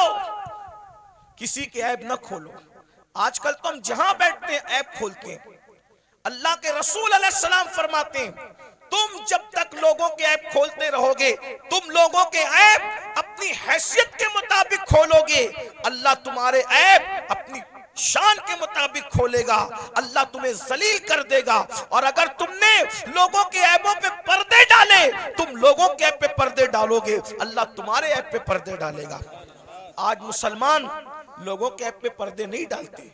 किसी के ऐप न खोलो। आजकल तो हम जहां बैठते हैं ऐप खोलते हैं। अल्लाह के रसूल अलैहिस्सलाम फरमाते हैं तुम जब तक लोगों के ऐप खोलते रहोगे, तुम लोगों के ऐप अपनी हैसियत के मुताबिक खोलोगे, अल्लाह तुम्हारे ऐप अपनी शान के मुताबिक खोलेगा, अल्लाह तुम्हें जलील कर देगा। और अगर तुमने लोगों के ऐबों पे पर्दे डाले, तुम लोगों के ऐप पे पर्दे डालोगे, अल्लाह तुम्हारे ऐप पे पर्दे डालेगा। आज मुसलमान लोगों के ऐप पे पर्दे नहीं डालते,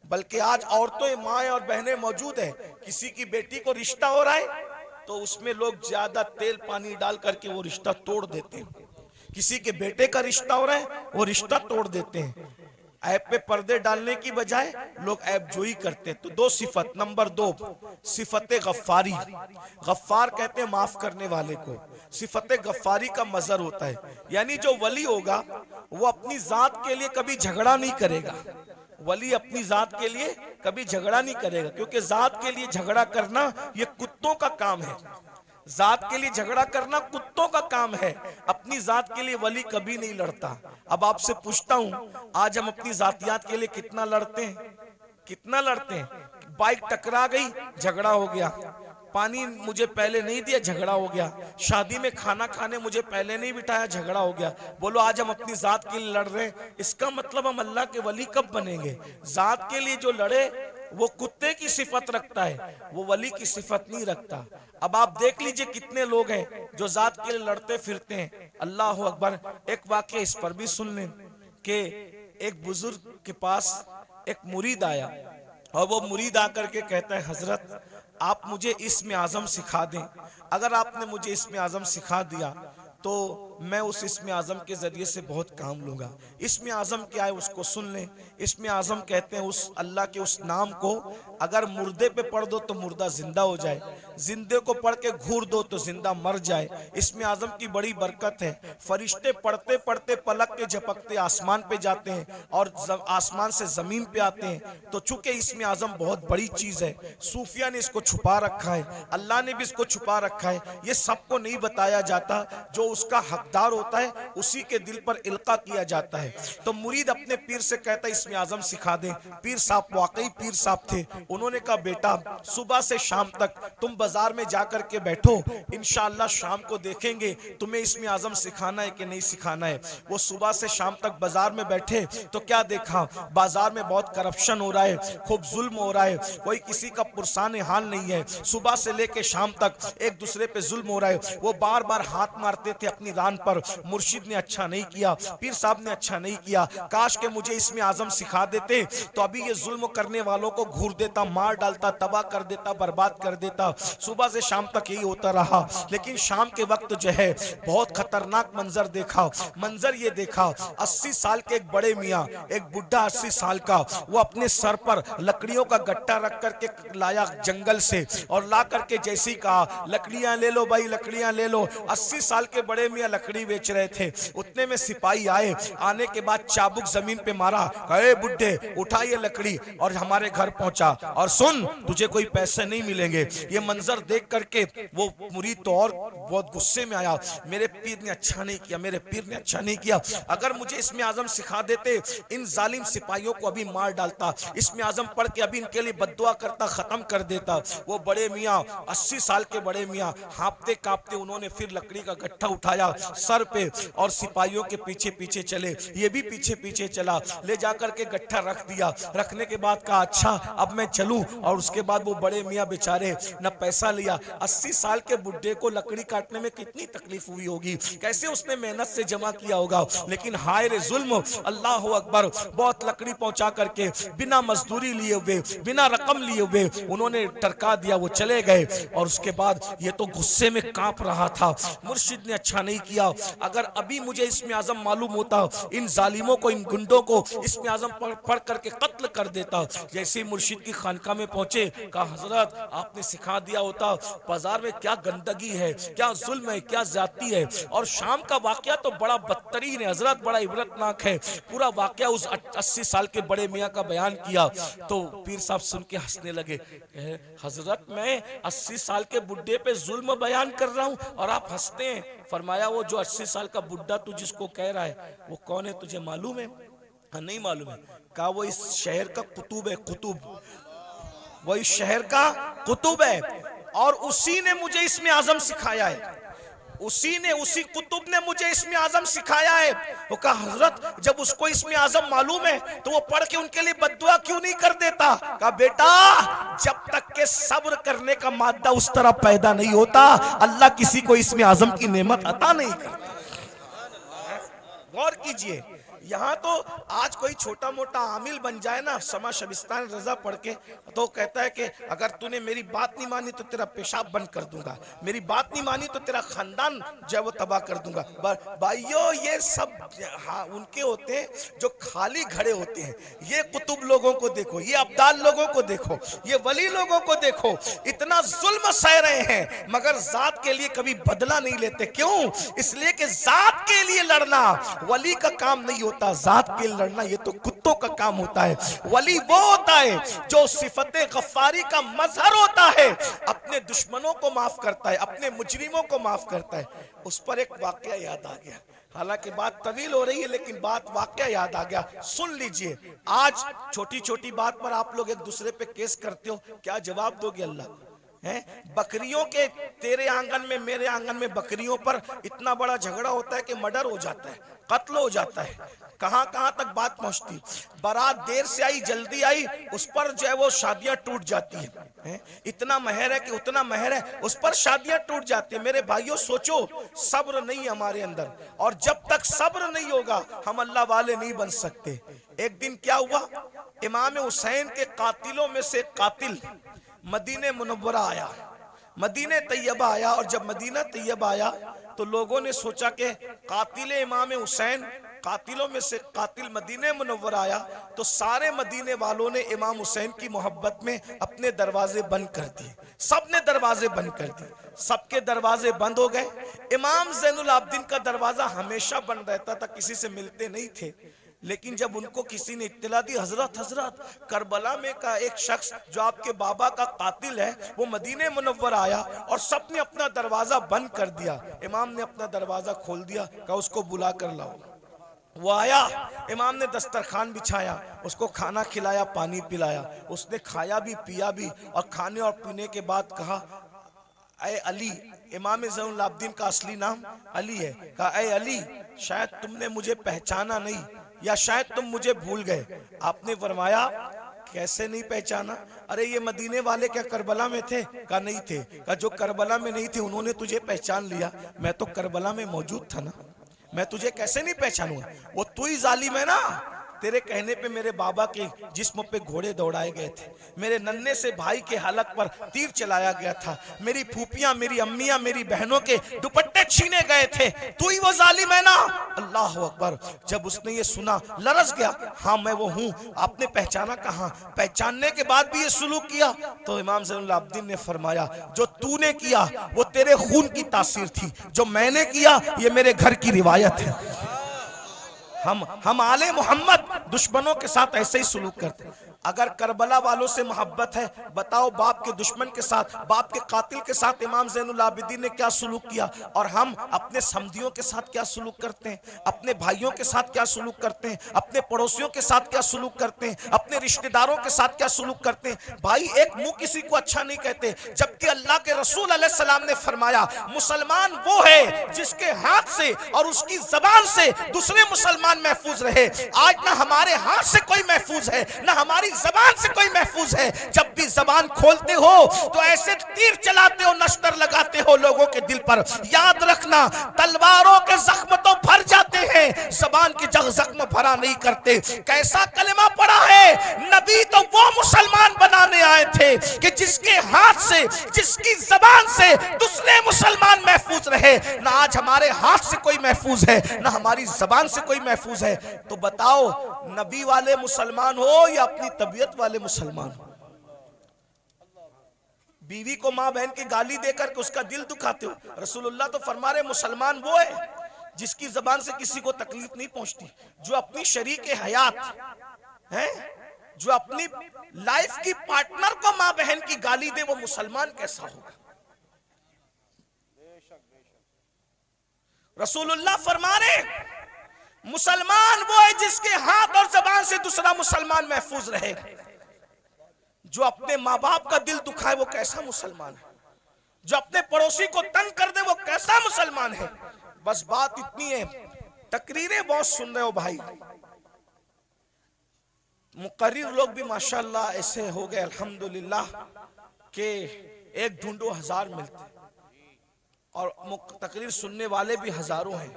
बल्कि आज औरतें, माएं और बहनें मौजूद हैं। किसी की बेटी को रिश्ता हो रहा है तो उसमें लोग ज्यादा तेल पानी डाल करके वो रिश्ता तोड़ देते हैं। किसी के बेटे का रिश्ता हो रहा है वो रिश्ता तोड़ देते हैं। ऐप पे पर्दे डालने की बजाय लोग ऐप जोई करते हैं। तो दो सिफत, नंबर 2 सिफत गफ्फारी। गफ्फार कहते हैं माफ करने वाले को। सिफत गफ्फारी का मजहर होता है, यानी जो वली होगा वो अपनी जात के लिए कभी झगड़ा नहीं करेगा। वली अपनी जात के लिए कभी झगड़ा नहीं करेगा, क्योंकि जात के लिए झगड़ा करना ये कुत्तों का काम है। जात के लिए झगड़ा करना कुत्तों का काम है, अपनी जात के लिए वली कभी नहीं लड़ता। अब आपसे पूछता हूं, आज हम अपनी जातियात के लिए कितना लड़ते हैं? कितना लड़ते हैं? बाइक टकरा गई, झगड़ा हो गया। पानी मुझे पहले नहीं दिया, झगड़ा हो गया। शादी में खाना खाने मुझे पहले नहीं बिठाया, झगड़ा हो गया। बोलो आज हम अपनी जात के लिए लड़ रहे हैं, इसका मतलब हम अल्लाह के वली कब बनेंगे? जात के लिए जो लड़े वो कुत्ते की सिफत रखता है, वो वली की सिफत नहीं रखता। अब आप देख लीजिए कितने लोग हैं जो जात के लिए लड़ते फिरते हैं। अल्लाह अकबर। एक वाक्य इस पर भी सुन लें कि एक बुजुर्ग के पास एक मुरीद आया और वो मुरीद आकर के कहता है, हजरत आप मुझे इस्म आज़म सिखा दें। अगर आपने मुझे इस्म आज़म सिखा दिया तो मैं उस इस्म आज़म के जरिए से बहुत काम लूंगा। इस्म आज़म क्या है उसको सुन लें। इस्म आज़म कहते हैं उस अल्लाह के उस नाम को अगर मुर्दे पे पढ़ दो तो मुर्दा जिंदा हो जाए, जिंदे को पढ़ के घूर दो तो जिंदा मर जाए। इस्म आज़म की बड़ी बरकत है। फरिश्ते पढ़ते पढ़ते पलक के झपकते आसमान पे जाते हैं और आसमान से जमीन पे आते हैं। तो चूंकि इस्म आज़म बहुत बड़ी चीज है, सूफिया ने इसको छुपा रखा है, अल्लाह ने भी इसको छुपा रखा है। ये सबको नहीं बताया जाता, जो उसका हकदार होता है उसी के दिल पर इल्का किया जाता है। तो मुरीद अपने पीर से कहता है इस्म आज़म सिखा दें। पीर साहब वाकई पीर साहब थे। उन्होंने कहा बेटा सुबह से शाम तक तुम बाजार में जाकर के बैठो, इंशाअल्लाह शाम को देखेंगे तुम्हें इस्म आज़म सिखाना है कि नहीं सिखाना है। वो सुबह से शाम तक बाजार में बैठे तो क्या देखा, बाजार में बहुत करप्शन हो रहा है, खूब जुल्म हो रहा है, कोई किसी का पुरसान हाल नहीं है। सुबह से लेके शाम तक एक दूसरे पे जुल्म हो रहा है। वो बार बार हाथ मारते थे अपनी रान पर। मुर्शिद ने अच्छा नहीं किया, पीर साहब ने अच्छा नहीं किया, काश के मुझे इस्म आज़म सिखा देते तो अभी ये जुल्म करने वालों को घूर देता, मार डालता, तबाह कर देता, बर्बाद कर देता। सुबह से शाम तक यही होता रहा। लेकिन शाम के वक्त जो है बहुत खतरनाक मंजर देखा। मंजर ये देखा, 80 साल के एक बड़े मियाँ, एक बुढ़ा 80 साल का, वो अपने सर पर लकड़ियों का गट्टा रख करके लाया जंगल से और ला करके जैसे ही कहा लकड़ियां ले लो भाई, लकड़ियां ले लो। 80 साल के बड़े मियाँ लकड़ी बेच रहे थे। उतने में सिपाही आए, आने के बाद चाबुक जमीन पे मारा, कहे बुड्ढे उठा ये लकड़ी और हमारे घर पहुंचा और सुन तुझे कोई पैसे नहीं मिलेंगे। ये मंजर देख करके वो मुरीद तो और बहुत गुस्से में आया, मेरे पीर ने अच्छा नहीं किया, मेरे पीर ने अच्छा नहीं किया। अगर मुझे इस्म आज़म सिखा देते इन जालिम सिपाहियों को अभी मार डालता, इस्म आज़म पढ़ के अभी इनके लिए बद्दुआ करता, खत्म कर देता। वो बड़े मियाँ 80 साल के बड़े मियाँ हाँपते कांपते उन्होंने फिर लकड़ी का गट्ठा उठाया सर पे और सिपाहियों के पीछे पीछे चले। ये भी पीछे पीछे चला, ले जाकर के गट्ठा रख दिया। रखने के बाद कहा अच्छा अब मैं चलूं। और उसके बाद वो बड़े मियाँ बेचारे न पैसा लिया। 80 साल के बुड्ढे को लकड़ी काटने में कितनी तकलीफ हुई होगी, कैसे उसने मेहनत से जमा किया होगा। लेकिन हाय रे जुल्म, अल्लाह अकबर। बहुत लकड़ी पहुंचा करके बिना मजदूरी लिए हुए, बिना रकम लिए हुए उन्होंने टरका दिया, वो चले गए। और उसके बाद ये तो गुस्से में कांप रहा था, मुर्शिद ने अच्छा नहीं किया। अगर अभी मुझे इस्म आज़म मालूम होता, इन जालिमों को, इन गुंडों को इस्म आज़म पढ़ करके कत्ल कर देता। जैसे मुर्शिद की खानका में पहुंचे, कहा हजरत आपने सिखा दिया होता, बाजार में क्या गंदगी है, क्या जुल्म है, क्या जाती है। और शाम का वाकया तो बड़ा बदतरीन है हजरत, बड़ा इबरतनाक है। पूरा वाकया उस 80 साल के बड़े मियाँ का बयान किया। तो पीर साहब सुन के हंसने लगे, हजरत मैं 80 साल के बुढ़े पे जुल्म बयान कर रहा हूँ और आप हंसते हैं। फरमाया वो जो 80 साल का बुढ़ा तू जिसको कह रहा है वो कौन है, तुझे मालूम है? हाँ नहीं मालूम है। कहा वो इस शहर का कुतुब है, कुतुब, वो इस शहर का कुतुब है और उसी ने मुझे इस्म आज़म सिखाया है, उसी कुतुब ने मुझे इस्म आज़म सिखाया है। वो कहा हजरत जब उसको इस्म आज़म मालूम है तो वो पढ़ के उनके लिए बद्दुआ क्यों नहीं कर देता? कहा बेटा जब तक के सब्र करने का मादा उस तरह पैदा नहीं होता, अल्लाह किसी को इस्म आज़म की नेमत अता नहीं करता। गौर कीजिए, यहाँ तो आज कोई छोटा मोटा आमिल बन जाए ना समा शबिस्तान रजा पढ़ के, तो कहता है कि अगर तूने मेरी बात नहीं मानी तो तेरा पेशाब बंद कर दूंगा, मेरी बात नहीं मानी तो तेरा खानदान जो है वो तबाह कर दूंगा। भाइयों ये सब हाँ उनके होते हैं जो खाली घड़े होते हैं। ये कुतुब लोगों को देखो, ये अब्दाल लोगों को देखो, ये वली लोगों को देखो, इतना जुल्म सह रहे हैं मगर जात के लिए कभी बदला नहीं लेते। क्यों? इसलिए कि जात के लिए लड़ना वली का काम नहीं होता, जात के लड़ना ये तो कुत्तों का काम होता है। वली वो होता है जो सिफते गफ्फारी का मजहर होता है, अपने दुश्मनों को माफ करता है, अपने मुजरिमों को माफ करता है। उस पर एक वाकया याद आ गया, हालांकि बात तवील हो रही है लेकिन बात वाकया याद आ गया, सुन लीजिए। आज छोटी छोटी बात पर आप लोग एक दूसरे पे केस करते हो, क्या जवाब दोगे अल्लाह को? हैं। बकरियों के तेरे आंगन में मेरे आंगन में बकरियों पर इतना बड़ा झगड़ा होता है कि मर्डर हो जाता है, कत्ल हो जाता है। कहां कहां तक बात पहुंचती। बारात देर से आई जल्दी आई, उस पर जो है वो शादियां टूट जाती हैं। इतना महर है कि उतना महर है, उस पर शादियां टूट जाती है। मेरे भाइयों सोचो, सब्र नहीं हमारे अंदर, और जब तक सब्र नहीं होगा हम अल्लाह वाले नहीं बन सकते। एक दिन क्या हुआ, इमाम हुसैन के कातिलों में से कातिल मदीने मुनव्वरा आया, मदीने तैयबा आया। और जब मदीना तैयबा आया तो लोगों ने सोचा कि कातिल इमाम हुसैन, कातिलों में से कातिल मदीने मुनव्वरा आया, तो सारे मदीने वालों ने इमाम हुसैन की मोहब्बत में अपने दरवाजे बंद कर दिए। सब ने दरवाजे बंद कर दिए, सबके दरवाजे बंद हो गए। इमाम ज़ैनुल आबिदीन का दरवाजा हमेशा बंद रहता था, किसी से मिलते नहीं थे। लेकिन जब उनको किसी ने इत्तला दी, हजरत करबला में का एक शख्स जो आपके बाबा का कातिल है वो मदीने मुनव्वर आया, और सबने अपना दरवाजा बंद कर दिया। इमाम ने अपना दरवाजा खोल दिया, कहा उसको बुला कर लाओ। वो आया, इमाम ने दस्तरखान बिछाया, उसको खाना खिलाया, पानी पिलाया। उसने खाया भी पिया भी, और खाने और पीने के बाद कहा, ऐ अली, इमाम ज़ैनुल आबिदीन का असली नाम अली है, कहा ऐ अली, शायद तुमने मुझे पहचाना नहीं, या शायद तुम मुझे भूल गए। आपने फरमाया कैसे नहीं पहचाना? अरे ये मदीने वाले क्या करबला में थे? कहा नहीं थे। कहा जो करबला में नहीं थे उन्होंने तुझे पहचान लिया, मैं तो करबला में मौजूद था ना, मैं तुझे कैसे नहीं पहचानूंगा? वो तू ही जालिम है ना, तेरे कहने पे मेरे बाबा के जिस्म पे घोड़े दौड़ाए गए थे, मेरे नन्हे से भाई के हलक पर तीर चलाया गया था, मेरी फूफियां, मेरी अम्मियां, मेरी बहनों के दुपट्टे छीने गए थे, तू ही वो जालिम है ना? अल्लाह अकबर। जब उसने ये सुना लरस गया, हाँ मैं वो हूँ। आपने पहचाना कहाँ? पहचानने के बाद भी ये सुलूक किया? तो इमाम ज़ैनुल आबिदीन ने फरमाया, जो तूने किया वो तेरे खून की तासीर थी, जो मैंने किया ये मेरे घर की रिवायत है। हम आले मोहम्मद दुश्मनों के साथ ऐसे ही सुलूक करते हैं। अगर करबला वालों से मोहब्बत है, बताओ बाप के दुश्मन के साथ, बाप के कातिल के साथ इमाम ज़ैनुल आबिदीन ने क्या सुलूक किया, और हम अपने समधियों के साथ क्या सुलूक करते हैं, अपने भाइयों के साथ क्या सुलूक करते हैं, अपने पड़ोसियों के साथ क्या सुलूक करते हैं, अपने रिश्तेदारों के साथ क्या सुलूक करते हैं। भाई एक मुंह किसी को अच्छा नहीं कहते, जबकि अल्लाह के रसूल अलैहिस्सलाम ने फरमाया, मुसलमान वो है जिसके हाथ से और उसकी जबान से दूसरे मुसलमान महफूज रहे। आज ना हमारे हाथ से कोई महफूज है, ना हमारी जबान से कोई महफूज है। जब भी जबान खोलते हो तो ऐसे तीर चलाते हो, नश्तर लगाते हो लोगों के दिल पर। याद रखना, तलवारों के जख्म तो भर जाते हैं, जबान के जख्म भरा नहीं करते। कैसा कलमा पड़ा है, नबी तो वो मुसलमान बनाने आए थे कि जिसके हाथ से, जिसकी जबान से दूसरे मुसलमान महफूज रहे। ना आज हमारे हाथ से कोई महफूज है, ना हमारी जबान से कोई महफूज है। तो बताओ, नबी वाले मुसलमान हो या अपनी तबीयत वाले मुसलमान हो? बीवी को मां बहन की गाली देकर के उसका दिल दुखाते हो। रसूलुल्लाह तो फरमा रहे, मुसलमान वो है जिसकी जबान से किसी को तकलीफ नहीं पहुंचती, जो अपनी शरीक हयात है, जो अपनी लाइफ की पार्टनर को मां बहन की गाली दे, वो मुसलमान कैसा होगा? रसूलुल्लाह फरमा रहे, मुसलमान वो है जिसके हाथ और जबान से दूसरा मुसलमान महफूज रहे। जो अपने माँ बाप का दिल दुखाए वो कैसा मुसलमान है? जो अपने पड़ोसी को तंग कर दे वो कैसा मुसलमान है? बस बात इतनी है। तकरीरें बहुत सुन रहे हो भाई, मुकर्रिर लोग भी माशाल्लाह ऐसे हो गए अल्हम्दुलिल्लाह के एक ढूंढो हजार मिलते, और तकरीर सुनने वाले भी हजारों हैं,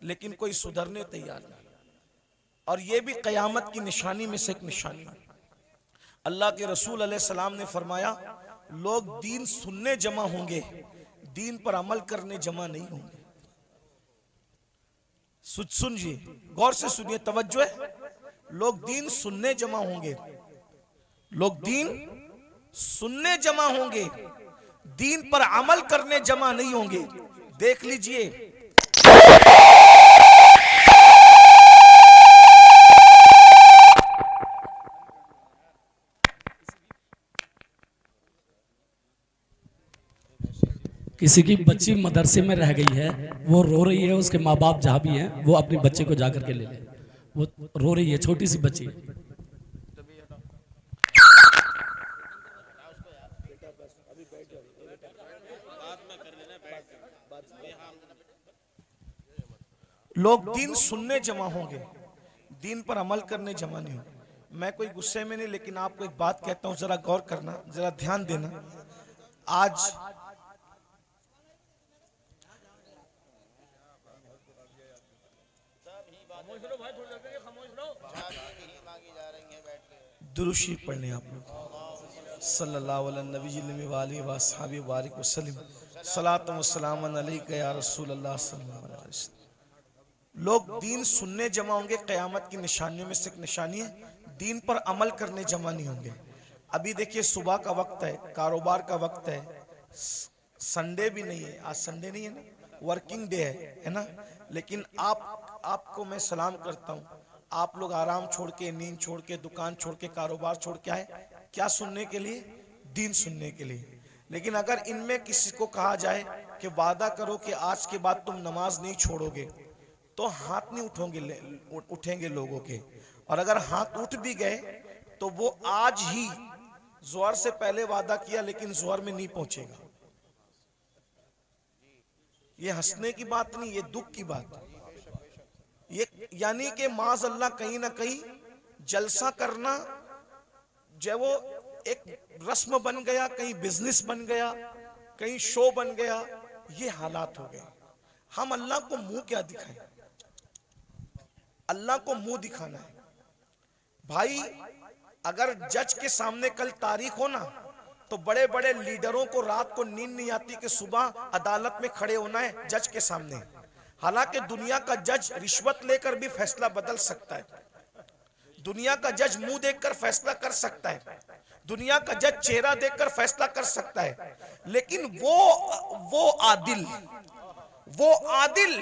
लेकिन कोई सुधरने तैयार नहीं। और ये भी कयामत की निशानी में से एक निशानी है। अल्लाह के रसूल अलैहिस्सलाम ने फरमाया, लोग दीन सुनने जमा होंगे, दीन पर अमल करने जमा नहीं होंगे। सुनिए, गौर से सुनिए, तवज्जो है। लोग दीन सुनने जमा होंगे, लोग दीन सुनने जमा होंगे, दीन पर अमल करने जमा नहीं होंगे। देख लीजिए, किसी की बच्ची मदरसे में रह गई है, वो रो रही है, उसके माँ बाप जहाँ भी हैं वो अपने बच्चे को जाकर के ले ले। वो रो रही है, छोटी सी बच्ची। लोग दीन सुनने जमा होंगे, दीन पर अमल करने जमा नहीं होंगे। मैं कोई गुस्से में नहीं, लेकिन आपको एक बात कहता हूं, जरा गौर करना, जरा ध्यान देना। आज दुरूशी पढ़ने आप लोग सल्लल्लाहु अलैहि वसल्लम सलातु व सलाम अलैका या रसूल अल्लाह सल्लल्लाहु अलैहि वसल्लम। लोग दीन सुनने जमा होंगे, क़यामत की निशानियों में से एक निशानी है, दीन पर अमल करने जमा नहीं होंगे। अभी देखिए सुबह का वक्त है, कारोबार का वक्त है, संडे भी नहीं है, आज संडे नहीं है ना, वर्किंग डे है ना। लेकिन आपको मैं सलाम करता हूँ, आप लोग आराम छोड़ के, नींद छोड़ के, दुकान छोड़ के, कारोबार छोड़ के आए, क्या सुनने के लिए? दीन सुनने के लिए। लेकिन अगर इनमें किसी को कहा जाए कि वादा करो कि आज के बाद तुम नमाज नहीं छोड़ोगे, तो हाथ नहीं उठेंगे लोगों के। और अगर हाथ उठ भी गए तो वो आज ही ज़ोहर से पहले वादा किया, लेकिन ज़ोहर में नहीं पहुंचेगा। ये हंसने की बात नहीं, ये दुख की बात है। ये यानी कि माज़ अल्लाह कहीं ना कहीं जलसा करना जो वो एक रस्म बन गया, कहीं बिजनेस बन गया, कहीं शो बन गया, ये हालात हो गए। हम अल्लाह को मुंह क्या दिखाएं? अल्लाह को मुंह दिखाना है भाई। अगर जज के सामने कल तारीख हो ना, तो बड़े बड़े लीडरों को रात को नींद नहीं आती कि सुबह अदालत में खड़े होना है जज के सामने। हालांकि दुनिया का जज रिश्वत लेकर भी फैसला बदल सकता है, दुनिया का जज मुंह देखकर फैसला कर सकता है, दुनिया का जज चेहरा देखकर फैसला कर सकता है, लेकिन वो आदिल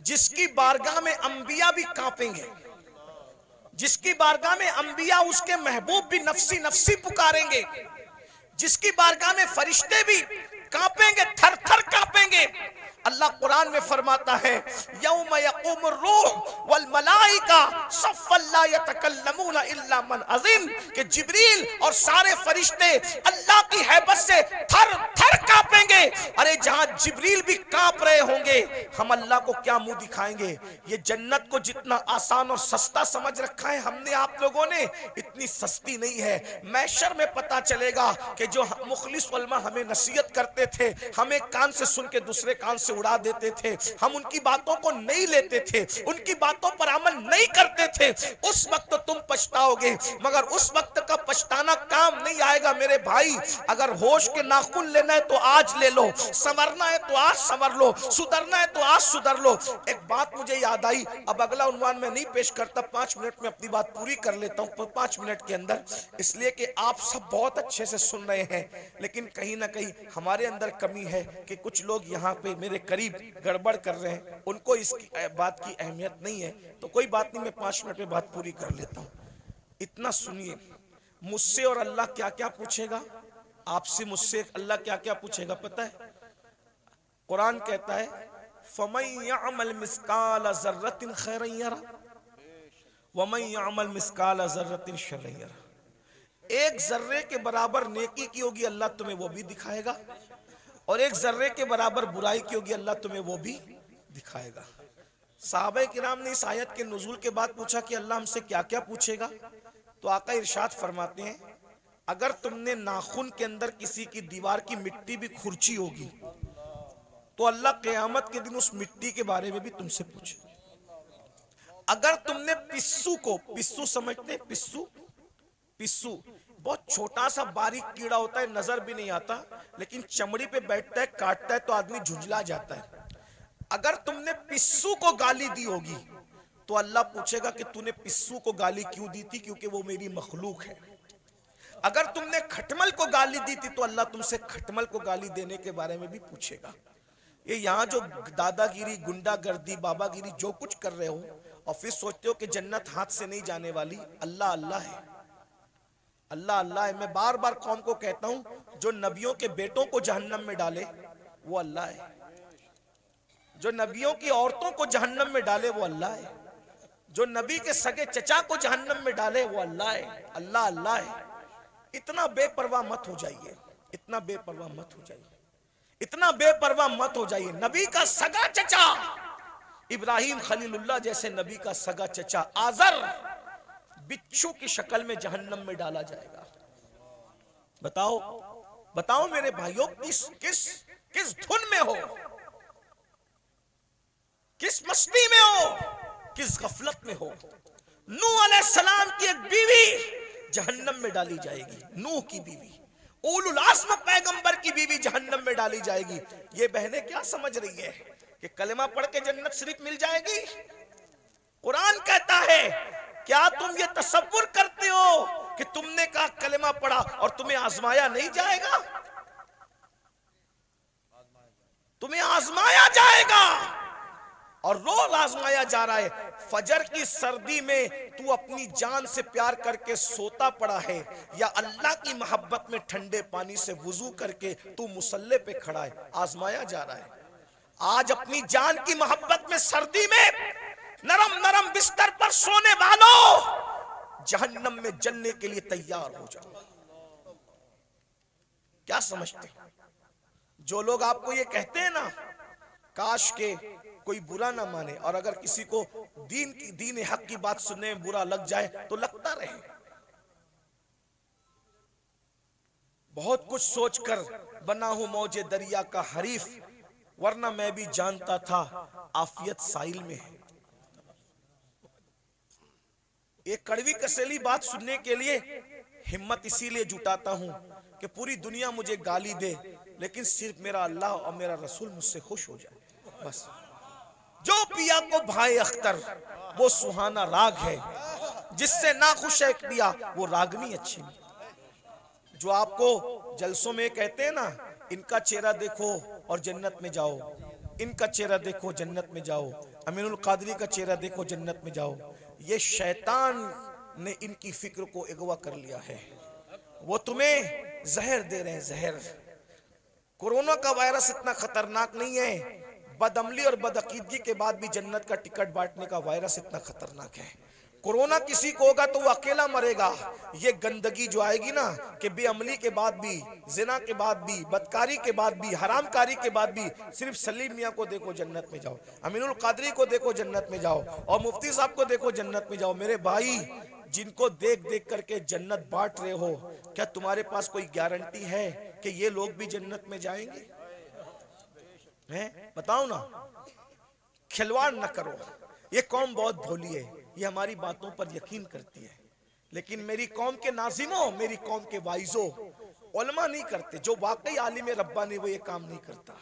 जिसकी बारगाह में अंबिया भी कांपेंगे, जिसकी बारगाह में अंबिया उसके महबूब भी नफसी नफसी पुकारेंगे, जिसकी बारगाह में फरिश्ते भी कांपेंगे, थर थर कांपेंगे। अल्लाह कुरान में फरमाता है, यौम यक़ूमुर रूह वल मलाइका सफ़्फ़न ला यतकल्लमूना इल्ला मन अज़िन, कि जिब्रील और सारे फरिश्ते अल्लाह की हैबत से थर थर कांपेंगे। अरे जहां जिब्रील भी कांप रहे होंगे, हम अल्लाह को क्या मुंह दिखाएंगे? ये जन्नत को जितना आसान और सस्ता समझ रखा है हमने, आप लोगों ने, इतनी सस्ती नहीं है। महशर में पता चलेगा कि जो मुखलिस उलमा हमें नसीहत करते थे, हमें कान से सुन के दूसरे कान से उड़ा देते थे, हम उनकी बातों को नहीं लेते थे, उनकी बातों पर अमल नहीं करते थे, उस वक्त तुम पछताओगे। मगर उस वक्त का पछताना काम नहीं आएगा मेरे भाई। अगर होश के नाखून लेना है तो आज ले लो, संवरना है तो आज संवर लो, सुधरना है तो आज सुधर लो। एक बात मुझे याद आई, अब अगला उन्वान में नहीं पेश करता, 5 मिनट में अपनी बात पूरी कर लेता हूं 5 मिनट के अंदर, इसलिए कि आप सब बहुत अच्छे से सुन रहे हैं, लेकिन कहीं ना कहीं हमारे अंदर कमी है कि कुछ लोग यहाँ पे मेरे करीब गड़बड़ कर रहे हैं, उनको इस बात की अहमियत नहीं है। तो कोई बात नहीं, मैं 5 मिनट में बात पूरी कर लेता हूं। इतना सुनिए, मुझसे और अल्लाह क्या क्या पूछेगा, आपसे मुझसे अल्लाह क्या क्या पूछेगा पता है? कुरान कहता है, फमन यअमल मिस्काल ज़र्रतिन खैरन यरा वमन यअमल मिस्काल ज़र्रतिन शर्रन यरा। एक जर्रे के बराबर नेकी की होगी, अल्लाह तुम्हें वो भी दिखाएगा, और एक जर्रे के बराबर बुराई की होगी, अल्लाह तुम्हें वो भी दिखाएगा। सहाबा किराम ने इस आयत के नुज़ूल के बाद पूछा कि अल्लाह हमसे क्या क्या पूछेगा, तो आका इरशाद फरमाते हैं, अगर तुमने नाखून के अंदर किसी की दीवार की मिट्टी भी खुरची होगी, तो अल्लाह क़यामत के दिन उस मिट्टी के बारे में भी तुमसे पूछे। अगर तुमने पिस्सू समझते, पिस्सू बहुत छोटा सा बारीक कीड़ा होता है, नजर भी नहीं आता, लेकिन चमड़ी पे बैठता है, काटता है तो आदमी झुंझला जाता है। अगर तुमने पिस्सू को गाली दी होगी, तो अल्लाह पूछेगा कि तूने पिस्सू को गाली क्यों दी थी, क्योंकि वो मेरी मखलूक है। अगर तुमने खटमल को गाली दी थी, तो अल्लाह तुमसे खटमल को गाली देने के बारे में भी पूछेगा। ये यहाँ जो दादागिरी, गुंडागर्दी, बाबागिरी जो कुछ कर रहे हो, और फिर सोचते हो कि जन्नत हाथ से नहीं जाने वाली, अल्लाह अल्लाह है, अल्लाह अल्लाह है। मैं बार बार कौम को कहता हूं, जो नबियों के बेटों को जहन्नम में डाले वो अल्लाह है, जो नबियों की औरतों को जहन्नम में डाले वो अल्लाह है, जो नबी के सगे चचा को जहन्नम में डाले वो अल्लाह है। अल्लाह अल्लाह है। इतना बेपरवाह मत हो जाइए, इतना बेपरवाह मत हो जाइए, इतना बेपरवाह मत हो जाइए। नबी का सगा चचा इब्राहिम खलीलुल्लाह जैसे नबी का सगा चचा आजर बिच्छू की शक्ल में जहन्नम में डाला जाएगा। बताओ बताओ मेरे भाइयों, किस किस किस धुन में हो, किस मस्ती में हो, किस गफलत में हो। नूह अलैहिस्सलाम की एक बीवी जहन्नम में डाली जाएगी, नूह की बीवी, उलुल आज़्म पैगंबर की बीवी जहन्नम में डाली जाएगी। ये बहनें क्या समझ रही है कि कलमा पढ़ के जन्नत शरीफ मिल जाएगी? कुरान कहता है, क्या तुम ये तसव्वुर करते हो कि तुमने कहा कलमा पढ़ा और तुम्हें आजमाया नहीं जाएगा? तुम्हें आजमाया जाएगा और रोज आजमाया जा रहा है। फजर की सर्दी में तू अपनी जान से प्यार करके सोता पड़ा है, या अल्लाह की मोहब्बत में ठंडे पानी से वुजू करके तू मुसल्ले पे खड़ा है, आजमाया जा रहा है। आज अपनी जान की मोहब्बत में सर्दी में नरम नरम बिस्तर पर सोने वालों, जहन्नम में जलने के लिए तैयार हो जाओ। क्या समझते हैं? जो लोग आपको ये कहते हैं ना, काश के कोई बुरा ना माने, और अगर किसी को दीन हक की बात सुनने में बुरा लग जाए तो लगता रहे। बहुत कुछ सोचकर बना हूं मौजे दरिया का हरीफ, वरना मैं भी जानता था आफियत साहिल में है। एक कड़वी कसेली बात सुनने के लिए हिम्मत इसीलिए जुटाता हूं कि पूरी दुनिया मुझे गाली दे, लेकिन सिर्फ मेरा अल्लाह और मेरा रसूल मुझसे खुश हो जाए, बस। जो पिया को भाई अख्तर वो सुहाना राग है, जिससे ना खुश है पिया वो रागनी अच्छी नहीं। जो आपको जलसों में कहते हैं ना, इनका चेहरा देखो और जन्नत में जाओ, इनका चेहरा देखो जन्नत में जाओ, अमीनुल कादरी का चेहरा देखो जन्नत में जाओ, ये शैतान ने इनकी फिक्र को अगवा कर लिया है। वो तुम्हें जहर दे रहे हैं, जहर। कोरोना का वायरस इतना खतरनाक नहीं है, बदअमली और बदअकीदगी के बाद भी जन्नत का टिकट बांटने का वायरस इतना खतरनाक है। कोरोना किसी को होगा तो वो अकेला मरेगा। ये गंदगी जो आएगी ना, कि बेअमली के बाद भी, जिना के बाद भी, बदकारी के बाद भी, हरामकारी के बाद भी, सिर्फ सलीम मियाँ को देखो जन्नत में जाओ, अमीनुल कादरी को देखो जन्नत में जाओ, और मुफ्ती साहब को देखो जन्नत में जाओ। मेरे भाई, जिनको देख देख करके जन्नत बांट रहे हो, क्या तुम्हारे पास कोई गारंटी है कि ये लोग भी जन्नत में जाएंगे? हैं? बताओ ना। खिलवाड़ न करो। ये कौम बहुत भोली है, ये हमारी बातों पर यकीन करती है, लेकिन मेरी कौम के नाजिमों, मेरी कौम के वाइजों, उलमा नहीं करते। जो वाकई आलिम रब्बानी वो ये काम नहीं करता।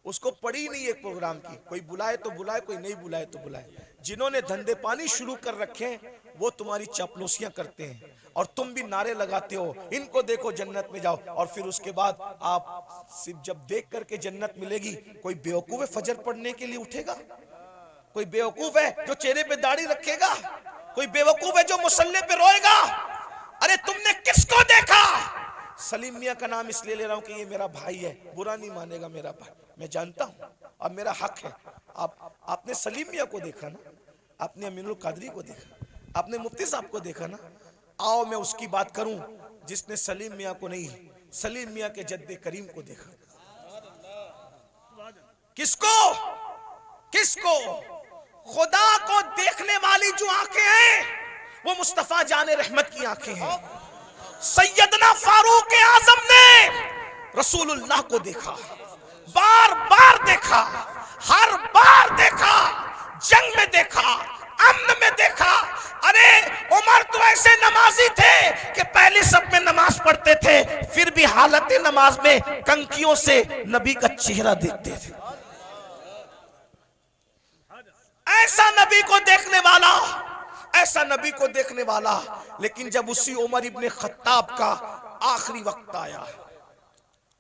उसको पड़ी नहीं एक प्रोग्राम की, कोई बुलाए तो बुलाए, कोई नहीं बुलाए तो बुलाए। जिन्होंने धंधे पानी शुरू कर रखे हैं वो तुम्हारी चापलूसियां करते हैं, और तुम भी नारे लगाते हो, इनको देखो जन्नत में जाओ, और फिर उसके बाद आप सिर्फ जब देख करके जन्नत मिलेगी, कोई बेवकूफ है फजर पढ़ने के लिए उठेगा? कोई बेवकूफ है जो चेहरे पे दाढ़ी रखेगा? कोई बेवकूफ है जो मुसल्ले पे रोएगा? अरे तुमने किसको देखा? सलीम मियां का नाम इसलिए ले रहा हूं कि ये मेरा भाई है, बुरा नहीं मानेगा मेरा भाई, मैं जानता हूं, अब मेरा हक है। आपने सलीम मियां को देखा ना, आपने अमीनुल कादरी को देखा, आपने मुफ्ती साहब को देखा ना। आओ मैं उसकी बात करूं जिसने सलीम मियां को नहीं, सलीम मियां के जद्दे करीम को देखा। किसको? किसको? खुदा को देखने वाली जो आंखें हैं वो मुस्तफा जाने रहमत की आंखें हैं। सैयदना फारूक आजम ने रसूलुल्लाह को देखा, बार बार देखा, हर बार देखा, जंग में देखा, अमन में देखा। अरे उमर तो ऐसे नमाजी थे कि पहली सब में नमाज पढ़ते थे, फिर भी हालत नमाज में कंकियों से नबी का चेहरा देखते थे। ऐसा नबी को देखने वाला, ऐसा नबी को देखने वाला। लेकिन जब उसी उमर इब्ने खत्ताब का आखिरी वक्त आया,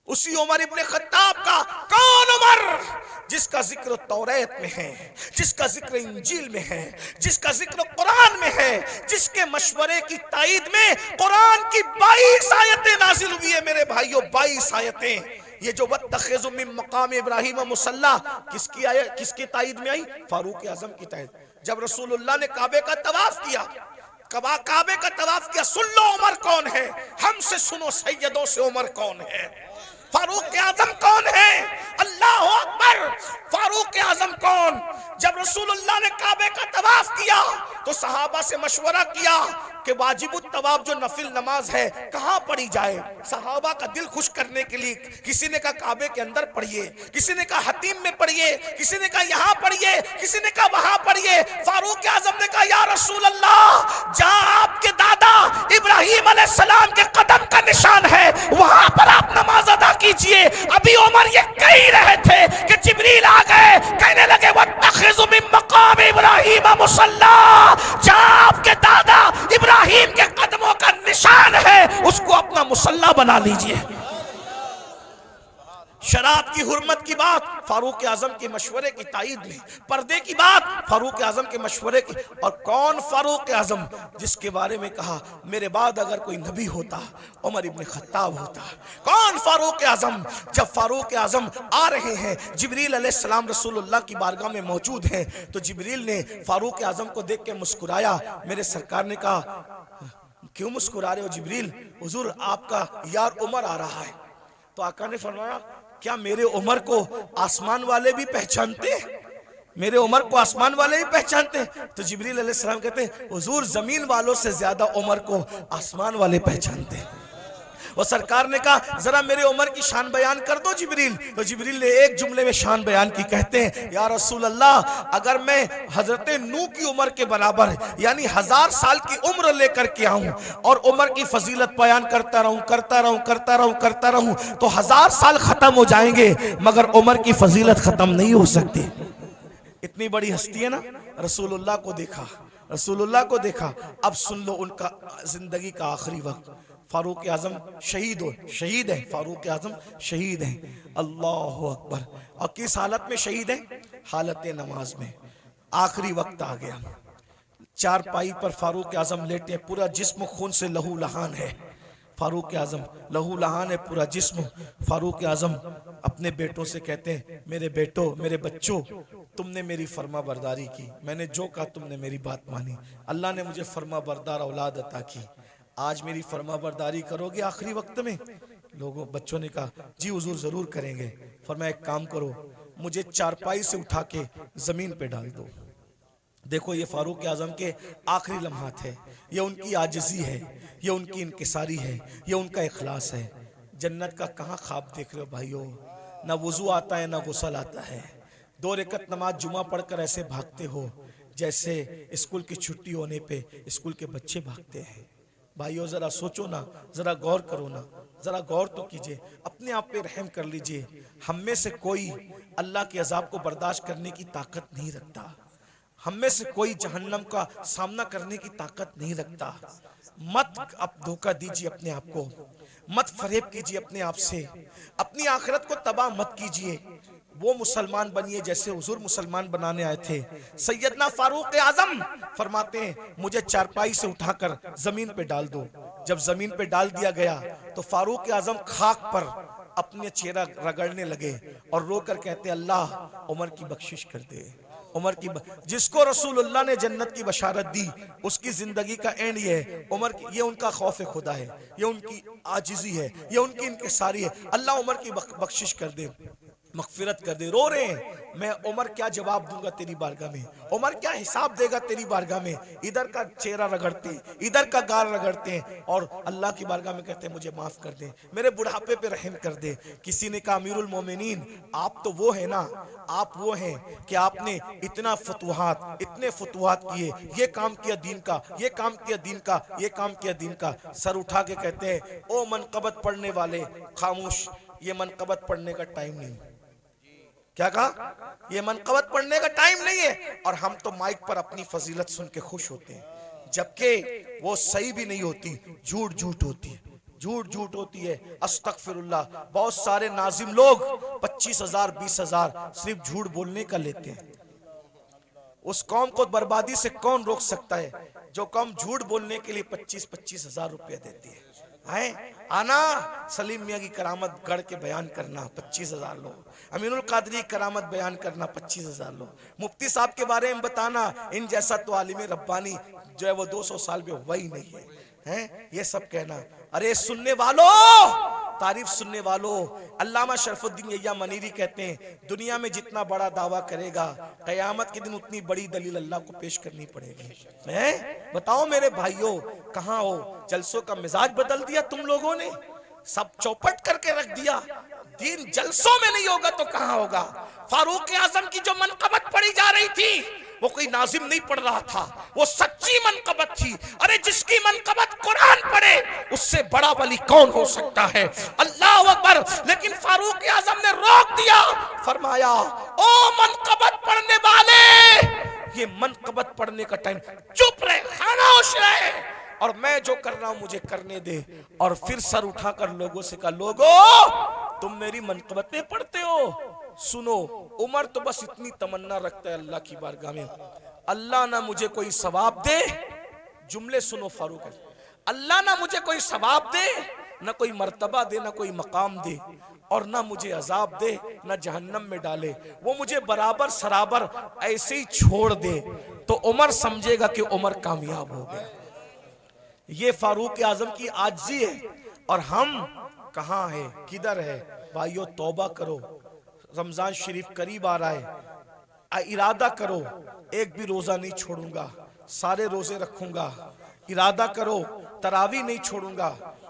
उसी उमर इब्ने खत्ताब का, कौन उमर जिसका जिक्र तौरात में है, जिसका जिक्र इंजील में है, जिसका जिक्र कुरान में है, जिसके मशवरे की ताईद में कुरान की 22 आयतें नाजिल हुई है। मेरे भाइयों 22 आयतें। ये जो वत्तखिज़ु मिन मकाम इब्राहीम मुसल्ला किसकी आयत, किसकी ताईद में आई? फारूक आजम की ताईद। जब रसूलुल्लाह ने काबे का तवाफ किया, काबे का तवाफ किया, सुन लो उमर कौन है, हमसे सुनो सैयदों से उमर कौन है। फारूक आजम कौन है? अल्लाह अकबर। फारूक आजम कौन? जब रसूलुल्लाह ने काबे का तवाफ किया तो सहाबा से मशवरा किया कि वाजिबुत तवाफ जो नफिल नमाज है कहां पढ़ी जाए। सहाबा का दिल खुश करने के लिए किसी ने कहा काबे के अंदर पढ़िए, किसी ने कहा हतीम में पढ़िए, किसी ने कहा यहां पढ़िए, किसी ने कहा वहां पढ़िए। फारूक आजम ने कहा या रसूल अल्लाह, जहां आपके दादा इब्राहिम अलैहिस्सलाम के कदम का निशान है वहां पर आप नमाज अदा कीजिए। अभी उमर ये कह ही रहे थे कि जिब्रील आ गए, कहने लगे वत्तखिज़ु मिन मक़ाम इब्राहिम मुसल्ला, जहां आपके दादा इब्राहिम के कदमों का निशान है उसको अपना मुसल्ला बना लीजिए। शराब की हुर्मत की बात फारूक आजम के मशवरे की ताईद में, पर्दे की बात फारूक आजम के मशवरे की। और कौन फारूक आजम? जिसके बारे में कहा मेरे बाद अगर कोई नबी होता उमर इब्न खत्ताब होता। कौन फारूक आजम? जब फारूक आजम आ रहे हैं, जिब्रील अलैहिस्सलाम रसूलुल्लाह की बारगाह में मौजूद हैं, तो जिब्रील ने फारूक आजम को देख के मुस्कुराया। मेरे सरकार ने कहा क्यों मुस्कुरा रहे हो जिब्रील? हुजूर आपका यार उमर आ रहा है। तो आका ने फरमाया क्या मेरे उमर को आसमान वाले भी पहचानते? मेरे उमर को आसमान वाले भी पहचानते? तो जिब्रील अलैहिस्सलाम कहते हैं हुजूर जमीन वालों से ज्यादा उमर को आसमान वाले पहचानते। और सरकार ने कहा जरा मेरे उमर की शान बयान कर दो जिब्रील। तो जिब्रील ने एक जुमले में शान बयान की। कहते हैं या रसूल अल्लाह, अगर मैं हजरत नूह की उम्र के बराबर यानी 1000 साल की उम्र लेकर के आऊं और उमर की फजीलत बयान करता रहूं तो 1000 साल खत्म हो जाएंगे मगर उमर की फजीलत खत्म नहीं हो सकती। इतनी बड़ी हस्ती है ना। रसूलुल्लाह को देखा, रसूलुल्लाह को देखा। अब सुन लो उनका जिंदगी का आखिरी वक्त। फारूक आजम शहीद है, फारूक आजम शहीद हैं। अल्लाह अकबर। और किस हालत में शहीद हैं? हालत नमाज में। आखिरी वक्त आ गया, चारपाई पर फारूक आजम लेटे, पूरा जिस्म खून से लहू लहान है। फारूक आजम लहू लहान है पूरा जिस्म। फारूक आजम अपने बेटों से कहते हैं मेरे बेटो, मेरे बच्चों, तुमने मेरी फर्मा बरदारी की, मैंने जो कहा तुमने मेरी बात मानी, अल्लाह ने मुझे फर्मा बरदार औलाद अता की, आज मेरी फर्मा बरदारी करोगे आखिरी वक्त में? लोगों बच्चों ने कहा जी हुजूर जरूर करेंगे। फरमाया एक काम करो, मुझे चारपाई से उठा के जमीन पे डाल दो। देखो ये फारूक आजम के आखिरी लम्हात है, ये उनकी आजिज़ी है, ये उनकी इनकिसारी है, ये उनका इखलास है। जन्नत का कहाँ ख्वाब देख रहे हो भाइयों? ना वुजू आता है ना गुस्ल आता है। 2 रकअत नमाज जुमा पढ़कर ऐसे भागते हो जैसे स्कूल की छुट्टी होने पे स्कूल के बच्चे भागते हैं। भाइयों जरा सोचो ना, जरा गौर करो ना, जरा गौर तो कीजिए, अपने आप पे रहम कर लीजिए। हम में से कोई अल्लाह के अजाब को बर्दाश्त करने की ताकत नहीं रखता, हम में से कोई जहन्नम का सामना करने की ताकत नहीं रखता। मत अब धोखा दीजिए अपने आप को, मत फरेब कीजिए अपने आप से, अपनी आखिरत को तबाह मत कीजिए। वो मुसलमान बनिए जैसे हुजूर मुसलमान बनाने आए थे। सैयदना फारूक आजम फरमाते हैं मुझे चारपाई से उठाकर जमीन पे डाल दो। जब जमीन पे डाल दिया गया तो फारूक आजम खाक पर अपने चेहरा रगड़ने लगे और रोकर कहते अल्लाह उमर की बख्शिश कर दे, उमर की जिसको रसूलुल्लाह ने जन्नत की बशारत दी उसकी जिंदगी का एंड ये है। उमर की ये उनका खौफ खुदा है, ये उनकी आजिज़ी है, ये उनकी इनकिसारी है। अल्लाह उमर की बख्शिश कर दे, मगफिरत कर दे। रो रहे हैं, मैं उमर क्या जवाब दूंगा तेरी बारगाह में, उमर क्या हिसाब देगा तेरी बारगाह में। इधर का चेहरा रगड़ते, इधर का गाल रगड़ते हैं और अल्लाह की बारगाह में कहते हैं मुझे माफ कर दे, मेरे बुढ़ापे पे रहम कर दे। किसी ने कहा अमीरुल मोमिनीन आप तो वो है ना, आप वो हैं कि आपने इतना फतुहात, इतने फतुहात किए, ये काम किया दीन का, ये काम किया दीन का, ये काम किया दीन का। सर उठा के कहते हैं ओ मनकबत पढ़ने वाले खामोश, ये मनकबत पढ़ने का टाइम नहीं। क्या कहा? ये मनकबत पढ़ने का टाइम नहीं है। और हम तो माइक पर अपनी फजीलत सुन के खुश होते हैं, जबकि वो सही भी नहीं होती, झूठ झूठ होती है, झूठ झूठ होती है। अस्तगफिरुल्लाह। बहुत सारे नाजिम लोग 25,000 20,000 सिर्फ झूठ बोलने का लेते हैं। उस कौम को बर्बादी से कौन रोक सकता है जो कौम झूठ बोलने के लिए 25,000 रुपया देती है? आना सलीम मियाँ की करामत गढ़ के बयान करना 25,000 लोग, अमीनुल कादरी करामत बयान करना 25,000 लोग, मुफ्ती साहब के बारे में बताना, इन जैसा तो आलिम रब्बानी जो है वो 200 साल में हुआ ही नहीं है, ये सब कहना। अरे सुनने वालों, तारीफ सुनने वालों, अल्लामा शरफुद्दीन यहिया मनीरी कहते हैं दुनिया में जितना बड़ा दावा करेगा कयामत के दिन उतनी बड़ी दलील अल्लाह को पेश करनी पड़ेगी। हैं? बताओ मेरे भाइयों, कहाँ हो? जलसों का मिजाज बदल दिया तुम लोगों ने, सब चौपट करके रख दिया। दीन जलसों में नहीं होगा तो कहाँ होगा? फारूक आजम की जो मनकबत पढ़ी जा रही थी वो कोई नाजिम नहीं पढ़ रहा था, वो सच्ची मनकबत थी। अरे जिसकी मनकबत कुरान पढ़े उससे बड़ा वली कौन हो सकता है? अल्लाह अकबर। लेकिन फारूक आजम ने रोक दिया, फरमाया ओ मनकबत पढ़ने वाले, ये मनकबत पढ़ने का टाइम, चुप रहे, खामोश रहे, और मैं जो कर रहा हूं मुझे करने दे। और फिर सर उठाकर लोगों से कहा, लोगों तुम मेरी मनकबतें पढ़ते हो, सुनो। उमर तो बस इतनी तमन्ना रखता है अल्लाह की बारगाह में, अल्लाह ना मुझे कोई सवाब दे, जुमले सुनो फारूक, अल्लाह ना मुझे कोई सवाब दे, ना कोई मर्तबा दे, ना कोई मकाम दे, और ना मुझे अजाब दे, ना जहन्नम में डाले, वो मुझे बराबर सराबर ऐसे ही छोड़ दे, तो उमर समझेगा कि उमर कामयाब हो गया। ये फारूक आजम की आजिज़ी है। और हम कहाँ है, किधर है? भाइयों तौबा करो, रमजान शरीफ करीब आ रहा है, इरादा करो एक भी रोजा नहीं छोड़ूंगा, सारे रोजे रखूंगा, इरादा करो तरावी नहीं छोड़ूंगा,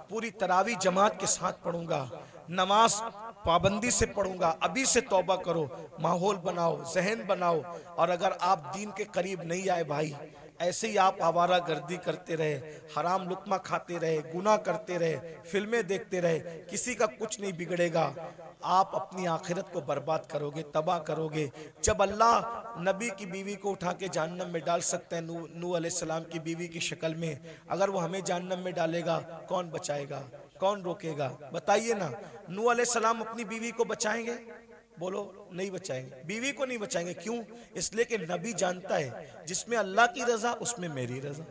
पूरी तरावी जमात के साथ पढ़ूंगा, नमाज पाबंदी से पढ़ूंगा। अभी से तौबा करो, माहौल बनाओ, जहन बनाओ। और अगर आप दीन के करीब नहीं आए भाई, ऐसे ही आप आवारा गर्दी करते रहे, हराम लुकमा खाते रहे, गुनाह करते रहे, फिल्में देखते रहे, किसी का कुछ नहीं बिगड़ेगा। आप अपनी आखिरत को बर्बाद करोगे, तबाह करोगे। जब अल्लाह नबी की बीवी को उठा के जहन्नम में डाल सकते हैं, नूह अलैहिस्सलाम की बीवी की शक्ल में, अगर वो हमें जहन्नम में डालेगा कौन बचाएगा, कौन रोकेगा? बताइए ना। नूह अलैहिस्सलाम अपनी बीवी को बचाएंगे? बोलो नहीं बचाएंगे, बीवी को नहीं बचाएंगे। क्यों? इसलिए कि नबी जानता है जिसमें अल्लाह की रजा उसमें मेरी रजा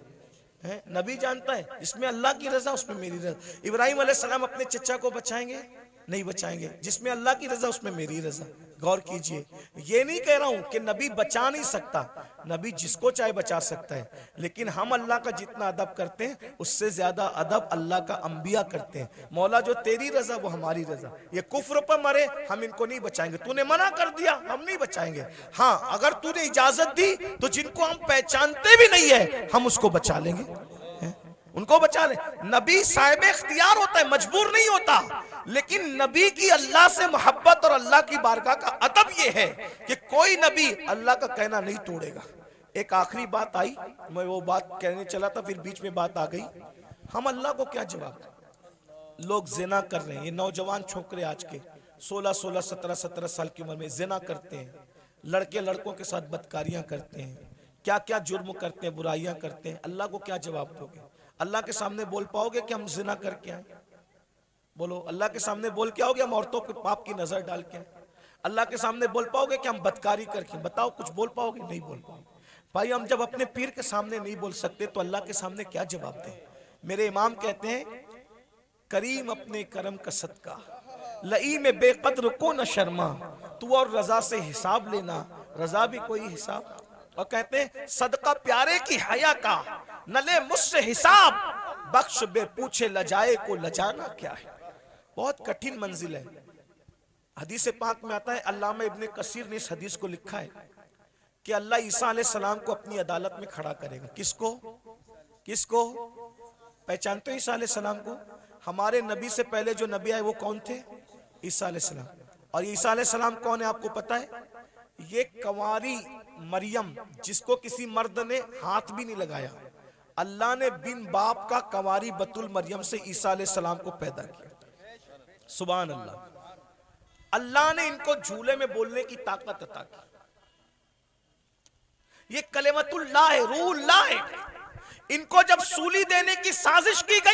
है। नबी जानता है जिसमें अल्लाह की रजा उसमें मेरी रजा। इब्राहिम अलैहिस्सलाम अपने चचा को बचाएंगे? नहीं बचाएंगे, जिसमें अल्लाह की रजा उसमें मेरी रजा। गौर कीजिए, ये नहीं कह रहा हूं कि नबी बचा नहीं सकता, नबी जिसको चाहे बचा सकता है, लेकिन हम अल्लाह का जितना अदब करते हैं उससे ज्यादा अदब अल्लाह का अंबिया करते हैं। मौला जो तेरी रजा वो हमारी रजा। ये कुफ्र पर मरे हम इनको नहीं बचाएंगे, तूने मना कर दिया हम नहीं बचाएंगे। हाँ अगर तूने इजाजत दी तो जिनको हम पहचानते भी नहीं है हम उसको बचा लेंगे, उनको बचा ले। नबी साहिब इख्तियार होता है, मजबूर नहीं होता। लेकिन नबी की अल्लाह से मोहब्बत और अल्लाह की बारगाह का अदब यह है कि कोई नबी अल्लाह का कहना नहीं तोड़ेगा। एक आखिरी बात आई, मैं वो बात कहने चला था, फिर बीच में बात आ गई। हम अल्लाह को क्या जवाब दें? लोग जिना कर रहे हैं, ये नौजवान छोकरे आज के 16-16, 17-17 साल की उम्र में जिना करते हैं, लड़के लड़कों के साथ बदकारियां करते हैं, क्या क्या जुर्म करते हैं, बुराइयां करते हैं। अल्लाह को क्या जवाब दोगे? अल्लाह के सामने बोल पाओगे कि हम जिना करके आए? बोलो, अल्लाह के सामने बोल के आओगे हम औरतों के पाप की नजर डाल के? अल्लाह के सामने बोल पाओगे कि हम बदकारी करके? बताओ, कुछ बोल पाओगे? नहीं बोल पाओगे। भाई हम जब अपने पीर के सामने नहीं बोल सकते तो अल्लाह के सामने क्या जवाब दें? मेरे इमाम कहते हैं, करीम अपने करम का सदका, लई में बेकद्र को न शर्मा, तू और रजा से हिसाब लेना, रजा भी कोई हिसाब। और कहते हैं, सदका प्यारे की हया का, न ले मुझसे हिसाब, बख्श बे पूछे लजाए को लजाना क्या है। बहुत कठिन मंजिल है। हदीस पाक में आता है, अल्लामा इब्ने कसीर ने इस हदीस को लिखा है कि अल्लाह ईसा अलैहिस्सलाम को अपनी अदालत में खड़ा करेगा। किसको? किसको? पहचानते हो ईसा अलैहिस्सलाम को? हमारे नबी से पहले जो नबी आए वो कौन थे? ईसा अलैहिस्सलाम। और ईसा अलैहिस्सलाम कौन है आपको पता है? ये कंवारी मरियम, जिसको किसी मर्द ने हाथ भी नहीं लगाया, अल्लाह ने बिन बाप का कंवारी बतुल मरियम से ईसा अलैहिस्सलाम को पैदा किया। सुभान अल्लाह। अल्लाह ने इनको झूले में बोलने की ताकत अता की। ये कलेमतुल्लाह है, रूहुल्लाह है। इनको जब सूली देने की साजिश की गई